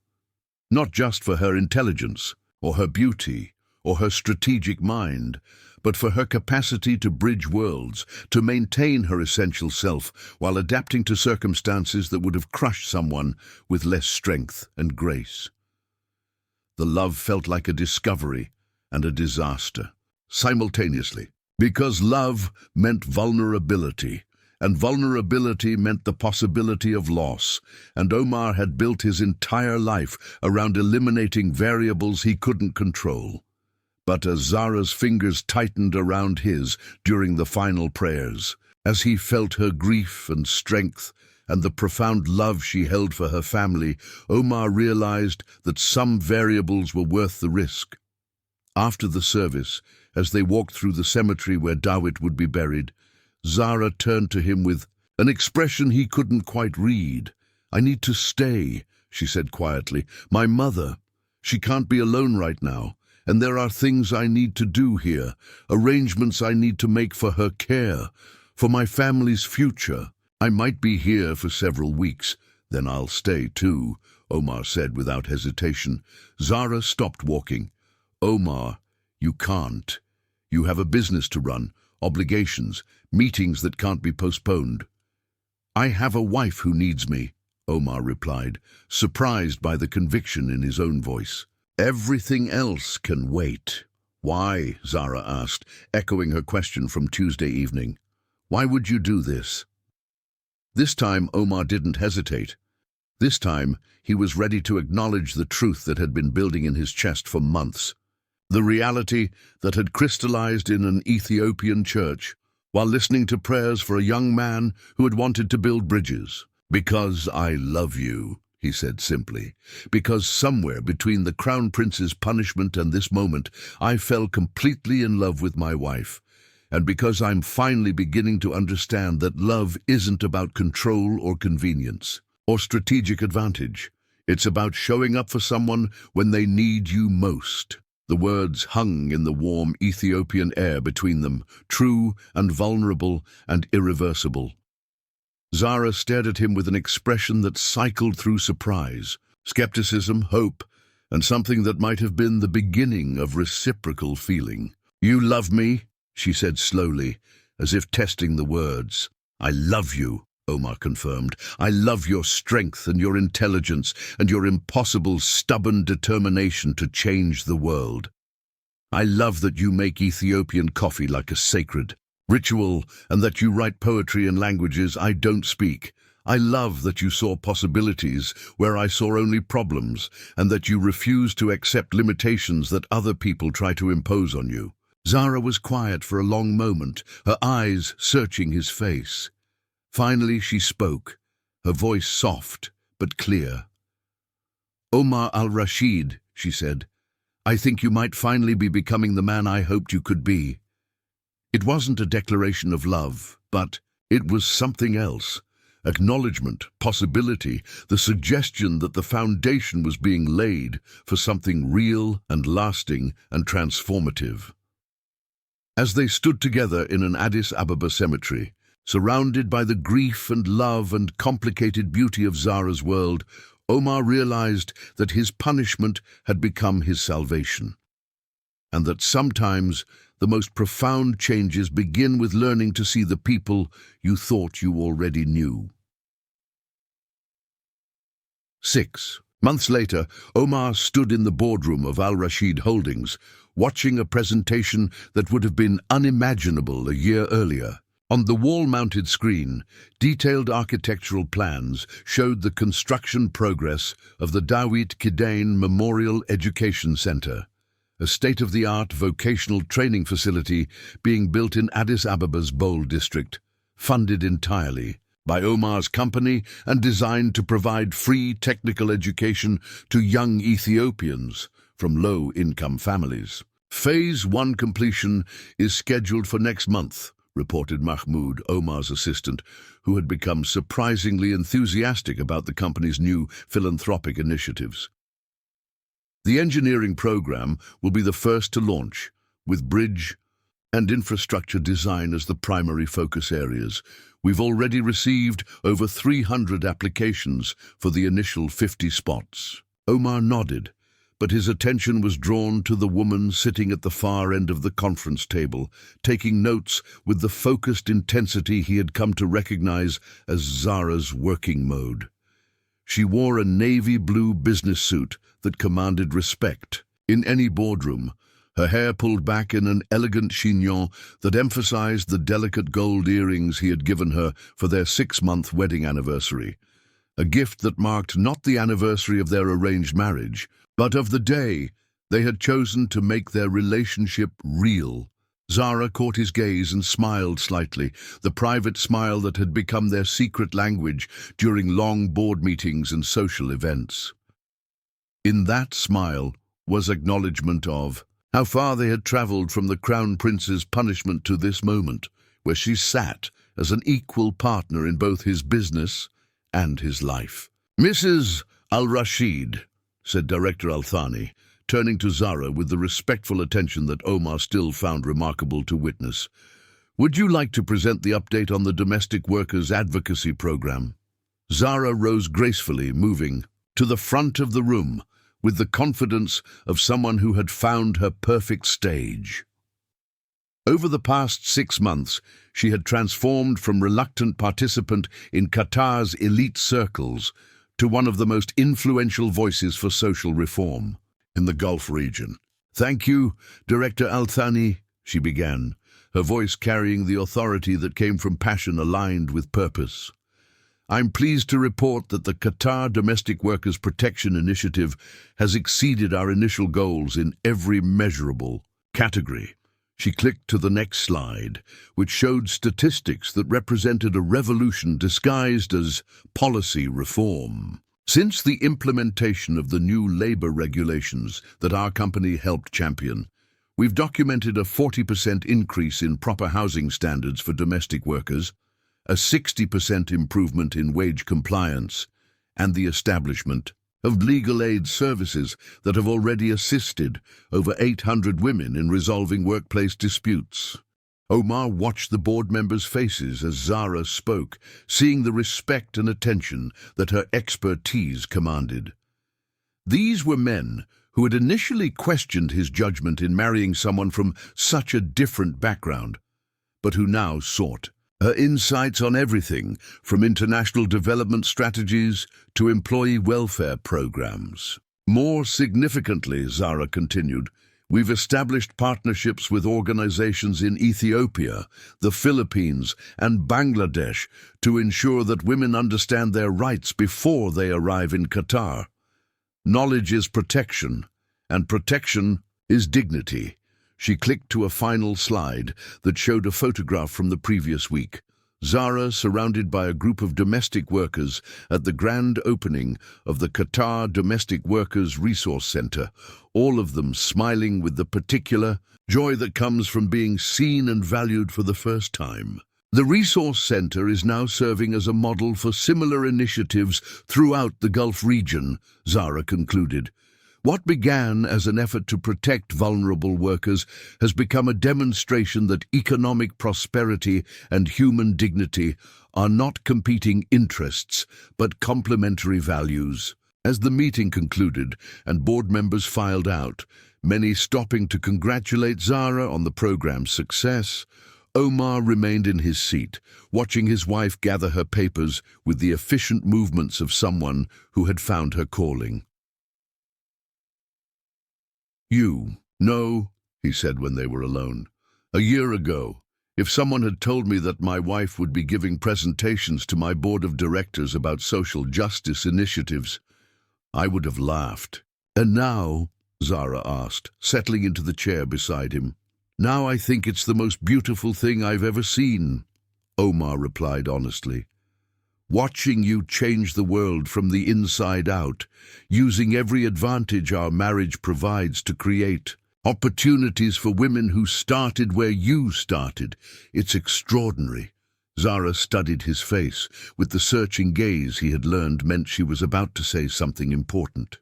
not just for her intelligence, or her beauty, or her strategic mind, but for her capacity to bridge worlds, to maintain her essential self while adapting to circumstances that would have crushed someone with less strength and grace. The love felt like a discovery and a disaster, simultaneously, because love meant vulnerability, and vulnerability meant the possibility of loss, and Omar had built his entire life around eliminating variables he couldn't control. But as Zara's fingers tightened around his during the final prayers, as he felt her grief and strength and the profound love she held for her family, Omar realized that some variables were worth the risk. After the service, as they walked through the cemetery where Dawit would be buried, Zara turned to him with an expression he couldn't quite read. "I need to stay," she said quietly. "My mother, she can't be alone right now. And there are things I need to do here, arrangements I need to make for her care, for my family's future. I might be here for several weeks, then I'll stay too," Omar said without hesitation. Zara stopped walking. "Omar, you can't. You have a business to run, obligations, meetings that can't be postponed." "I have a wife who needs me," Omar replied, surprised by the conviction in his own voice. "Everything else can wait." "Why?" Zara asked, echoing her question from Tuesday evening. "Why would you do this?" This time Omar didn't hesitate. This time he was ready to acknowledge the truth that had been building in his chest for months. The reality that had crystallized in an Ethiopian church while listening to prayers for a young man who had wanted to build bridges. "Because I love you," he said simply. "Because somewhere between the Crown Prince's punishment and this moment, I fell completely in love with my wife. And because I'm finally beginning to understand that love isn't about control or convenience or strategic advantage. It's about showing up for someone when they need you most." The words hung in the warm Ethiopian air between them, true and vulnerable and irreversible. Zara stared at him with an expression that cycled through surprise, skepticism, hope, and something that might have been the beginning of reciprocal feeling. "You love me?" she said slowly, as if testing the words. "I love you," Omar confirmed. "I love your strength and your intelligence and your impossible, stubborn determination to change the world. I love that you make Ethiopian coffee like a sacred ritual, and that you write poetry in languages I don't speak. I love that you saw possibilities where I saw only problems, and that you refuse to accept limitations that other people try to impose on you." Zara was quiet for a long moment, her eyes searching his face. Finally she spoke, her voice soft but clear. "Omar Al-Rashid," she said, "I think you might finally be becoming the man I hoped you could be." It wasn't a declaration of love, but it was something else. Acknowledgement, possibility, the suggestion that the foundation was being laid for something real and lasting and transformative. As they stood together in an Addis Ababa cemetery, surrounded by the grief and love and complicated beauty of Zara's world, Omar realized that his punishment had become his salvation, and that sometimes the most profound changes begin with learning to see the people you thought you already knew. 6. Months later, Omar stood in the boardroom of Al-Rashid Holdings, watching a presentation that would have been unimaginable a year earlier. On the wall-mounted screen, detailed architectural plans showed the construction progress of the Dawit Kidain Memorial Education Center, a state-of-the-art vocational training facility being built in Addis Ababa's Bole district, funded entirely by Omar's company and designed to provide free technical education to young Ethiopians from low-income families. Phase 1 completion is scheduled for next month, reported Mahmoud, Omar's assistant, who had become surprisingly enthusiastic about the company's new philanthropic initiatives. The engineering program will be the first to launch, with bridge and infrastructure design as the primary focus areas. We've already received over 300 applications for the initial 50 spots. Omar nodded, but his attention was drawn to the woman sitting at the far end of the conference table, taking notes with the focused intensity he had come to recognize as Zara's working mode. She wore a navy blue business suit that commanded respect in any boardroom, her hair pulled back in an elegant chignon that emphasized the delicate gold earrings he had given her for their 6-month wedding anniversary, a gift that marked not the anniversary of their arranged marriage, but of the day they had chosen to make their relationship real. Zara caught his gaze and smiled slightly, the private smile that had become their secret language during long board meetings and social events. In that smile was acknowledgement of how far they had traveled from the Crown Prince's punishment to this moment, where she sat as an equal partner in both his business and his life. "Mrs. Al-Rashid," said Director Al-Thani, turning to Zara with the respectful attention that Omar still found remarkable to witness. "Would you like to present the update on the Domestic Workers Advocacy Program?" Zara rose gracefully, moving to the front of the room with the confidence of someone who had found her perfect stage. Over the past 6 months, she had transformed from reluctant participant in Qatar's elite circles to one of the most influential voices for social reform in the Gulf region. "Thank you, Director Al-Thani," she began, her voice carrying the authority that came from passion aligned with purpose. "I'm pleased to report that the Qatar Domestic Workers Protection Initiative has exceeded our initial goals in every measurable category." She clicked to the next slide, which showed statistics that represented a revolution disguised as policy reform. Since the implementation of the new labor regulations that our company helped champion, we've documented a 40% increase in proper housing standards for domestic workers, a 60% improvement in wage compliance, and the establishment of legal aid services that have already assisted over 800 women in resolving workplace disputes. Omar watched the board members' faces as Zara spoke, seeing the respect and attention that her expertise commanded. These were men who had initially questioned his judgment in marrying someone from such a different background, but who now sought her insights on everything from international development strategies to employee welfare programs. More significantly, Zara continued, we've established partnerships with organizations in Ethiopia, the Philippines, and Bangladesh to ensure that women understand their rights before they arrive in Qatar. Knowledge is protection, and protection is dignity. She clicked to a final slide that showed a photograph from the previous week. Zara surrounded by a group of domestic workers at the grand opening of the Qatar Domestic Workers Resource Center, all of them smiling with the particular joy that comes from being seen and valued for the first time. The Resource Center is now serving as a model for similar initiatives throughout the Gulf region, Zara concluded. What began as an effort to protect vulnerable workers has become a demonstration that economic prosperity and human dignity are not competing interests, but complementary values. As the meeting concluded and board members filed out, many stopping to congratulate Zara on the program's success, Omar remained in his seat, watching his wife gather her papers with the efficient movements of someone who had found her calling. "You know," he said when they were alone, "a year ago, if someone had told me that my wife would be giving presentations to my board of directors about social justice initiatives, I would have laughed." "And now," Zara asked, settling into the chair beside him, "now I think it's the most beautiful thing I've ever seen," Omar replied honestly. "Watching you change the world from the inside out, using every advantage our marriage provides to create Opportunities for women who started where you started. It's extraordinary. Zara studied his face with the searching gaze he had learned meant she was about to say something important.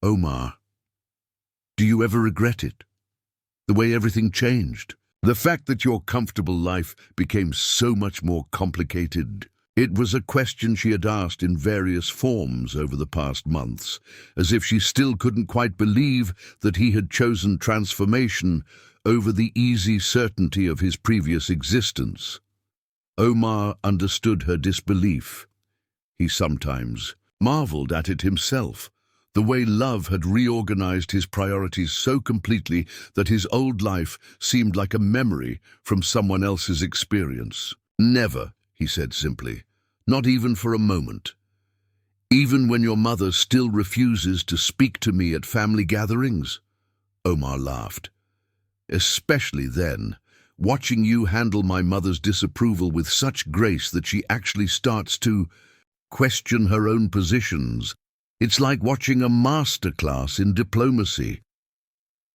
Omar, do you ever regret it? The way everything changed? The fact that your comfortable life became so much more complicated? It was a question she had asked in various forms over the past months, as if she still couldn't quite believe that he had chosen transformation over the easy certainty of his previous existence. Omar understood her disbelief. He sometimes marveled at it himself, the way love had reorganized his priorities so completely that his old life seemed like a memory from someone else's experience. Never, he said simply. Not even for a moment. Even when your mother still refuses to speak to me at family gatherings? Omar laughed. Especially then, watching you handle my mother's disapproval with such grace that she actually starts to question her own positions. It's like watching a masterclass in diplomacy.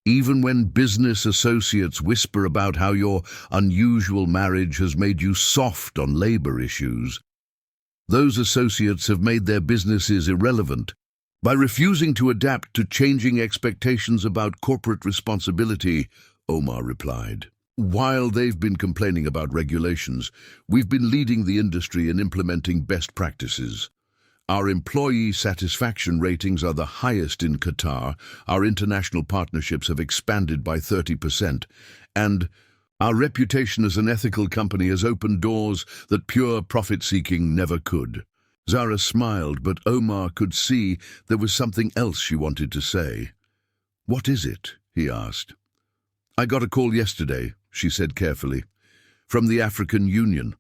Even when business associates whisper about how your unusual marriage has made you soft on labor issues, those associates have made their businesses irrelevant by refusing to adapt to changing expectations about corporate responsibility, Omar replied. While they've been complaining about regulations, we've been leading the industry in implementing best practices. Our employee satisfaction ratings are the highest in Qatar, our international partnerships have expanded by 30%, and our reputation as an ethical company has opened doors that pure profit-seeking never could. Zara smiled, but Omar could see there was something else she wanted to say. What is it? He asked. I got a call yesterday, she said carefully, from the African Union.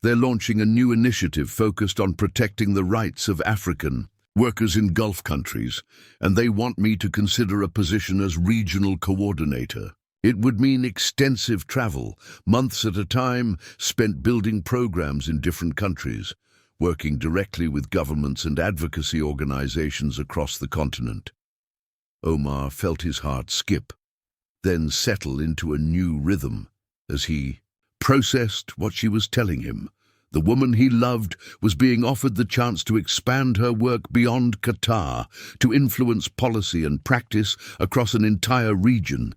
They're launching a new initiative focused on protecting the rights of African workers in Gulf countries, and they want me to consider a position as regional coordinator. It would mean extensive travel, months at a time, spent building programs in different countries, working directly with governments and advocacy organizations across the continent. Omar felt his heart skip, then settle into a new rhythm as he processed what she was telling him. The woman he loved was being offered the chance to expand her work beyond Qatar, to influence policy and practice across an entire region.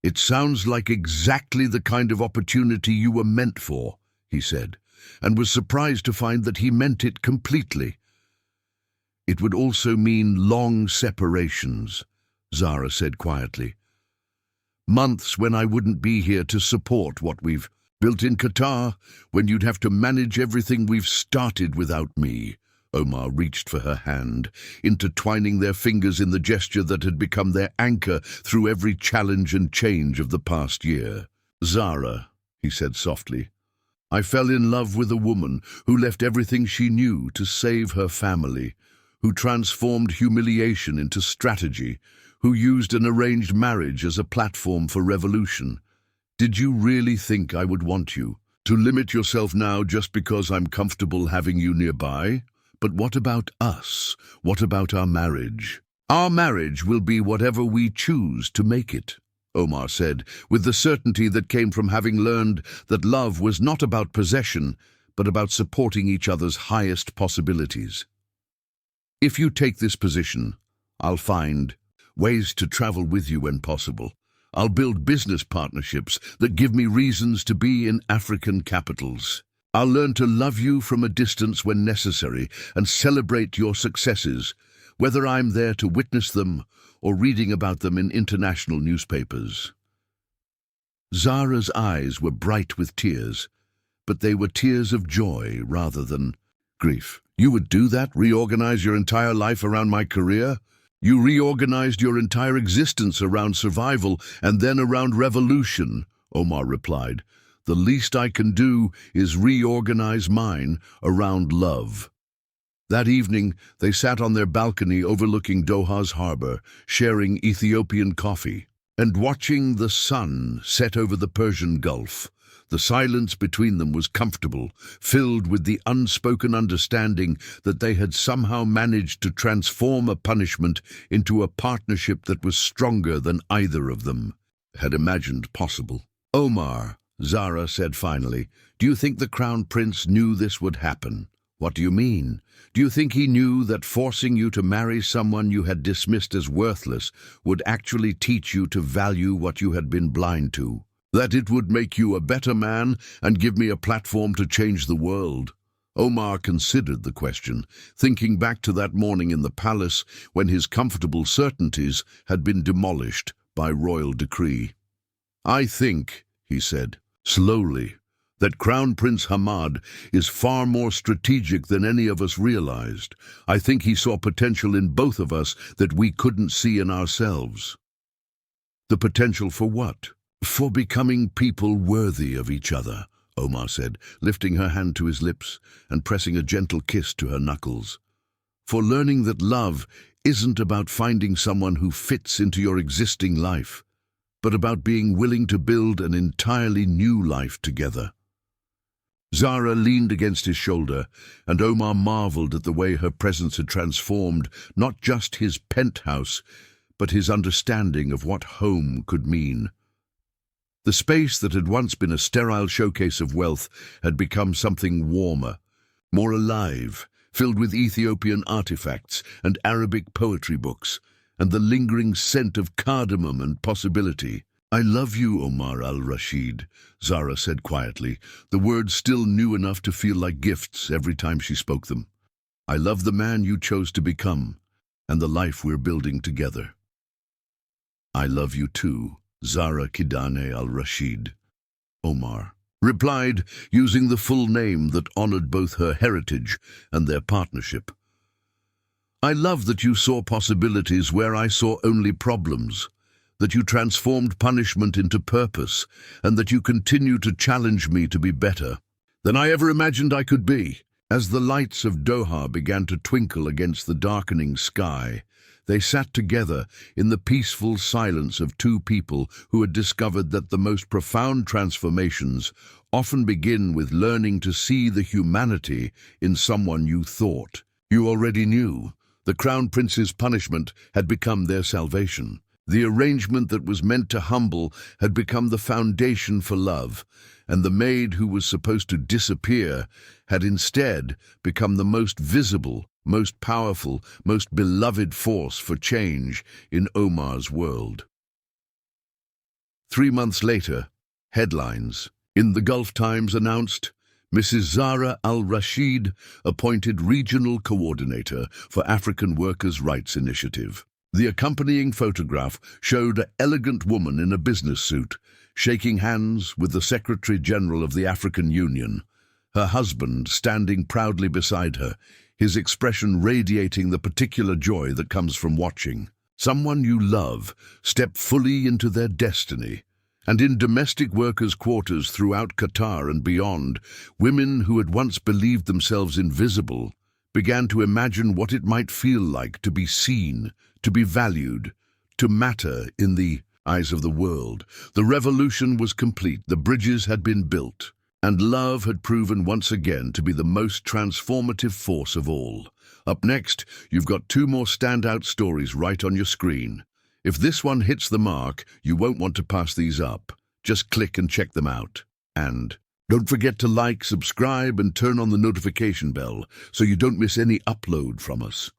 It sounds like exactly the kind of opportunity you were meant for, he said, and was surprised to find that he meant it completely. It would also mean long separations, Zara said quietly. Months when I wouldn't be here to support what we've built in Qatar, when you'd have to manage everything we've started without me. Omar reached for her hand, intertwining their fingers in the gesture that had become their anchor through every challenge and change of the past year. Zara, he said softly, I fell in love with a woman who left everything she knew to save her family, who transformed humiliation into strategy, who used an arranged marriage as a platform for revolution. Did you really think I would want you to limit yourself now just because I'm comfortable having you nearby? But what about us? What about our marriage? Our marriage will be whatever we choose to make it, Omar said, with the certainty that came from having learned that love was not about possession, but about supporting each other's highest possibilities. If you take this position, I'll find ways to travel with you when possible. I'll build business partnerships that give me reasons to be in African capitals. I'll learn to love you from a distance when necessary and celebrate your successes, whether I'm there to witness them or reading about them in international newspapers. Zara's eyes were bright with tears, but they were tears of joy rather than grief. You would do that? Reorganize your entire life around my career? You reorganized your entire existence around survival and then around revolution, Omar replied. The least I can do is reorganize mine around love. That evening, they sat on their balcony overlooking Doha's harbor, sharing Ethiopian coffee and watching the sun set over the Persian Gulf. The silence between them was comfortable, filled with the unspoken understanding that they had somehow managed to transform a punishment into a partnership that was stronger than either of them had imagined possible. "Omar," Zara said finally, "do you think the Crown Prince knew this would happen?" "What do you mean? Do you think he knew that forcing you to marry someone you had dismissed as worthless would actually teach you to value what you had been blind to? That it would make you a better man and give me a platform to change the world?" Omar considered the question, thinking back to that morning in the palace when his comfortable certainties had been demolished by royal decree. "I think," he said, slowly, "that Crown Prince Hamad is far more strategic than any of us realized. I think he saw potential in both of us that we couldn't see in ourselves." "The potential for what?" "For becoming people worthy of each other," Omar said, lifting her hand to his lips and pressing a gentle kiss to her knuckles. "For learning that love isn't about finding someone who fits into your existing life, but about being willing to build an entirely new life together." Zara leaned against his shoulder, and Omar marveled at the way her presence had transformed not just his penthouse, but his understanding of what home could mean. The space that had once been a sterile showcase of wealth had become something warmer, more alive, filled with Ethiopian artifacts and Arabic poetry books, and the lingering scent of cardamom and possibility. "I love you, Omar Al-Rashid," Zara said quietly, the words still new enough to feel like gifts every time she spoke them. "I love the man you chose to become, and the life we're building together." "I love you too, Zara Kidane Al-Rashid," Omar replied, using the full name that honored both her heritage and their partnership. "I love that you saw possibilities where I saw only problems, that you transformed punishment into purpose, and that you continue to challenge me to be better than I ever imagined I could be." As the lights of Doha began to twinkle against the darkening sky, they sat together in the peaceful silence of two people who had discovered that the most profound transformations often begin with learning to see the humanity in someone you thought you already knew. The Crown Prince's punishment had become their salvation. The arrangement that was meant to humble had become the foundation for love, and the maid who was supposed to disappear had instead become the most visible, most powerful, most beloved force for change in Omar's world. 3 months later, headlines in the Gulf Times announced, Mrs. Zara Al-Rashid appointed Regional Coordinator for African Workers' Rights Initiative. The accompanying photograph showed an elegant woman in a business suit, shaking hands with the Secretary General of the African Union, her husband standing proudly beside her, his expression radiating the particular joy that comes from watching someone you love step fully into their destiny. And in domestic workers' quarters throughout Qatar and beyond, women who had once believed themselves invisible began to imagine what it might feel like to be seen, to be valued, to matter in the eyes of the world. The revolution was complete, the bridges had been built, and love had proven once again to be the most transformative force of all. Up next, you've got 2 more standout stories right on your screen. If this one hits the mark, you won't want to pass these up. Just click and check them out. And don't forget to like, subscribe, and turn on the notification bell so you don't miss any upload from us.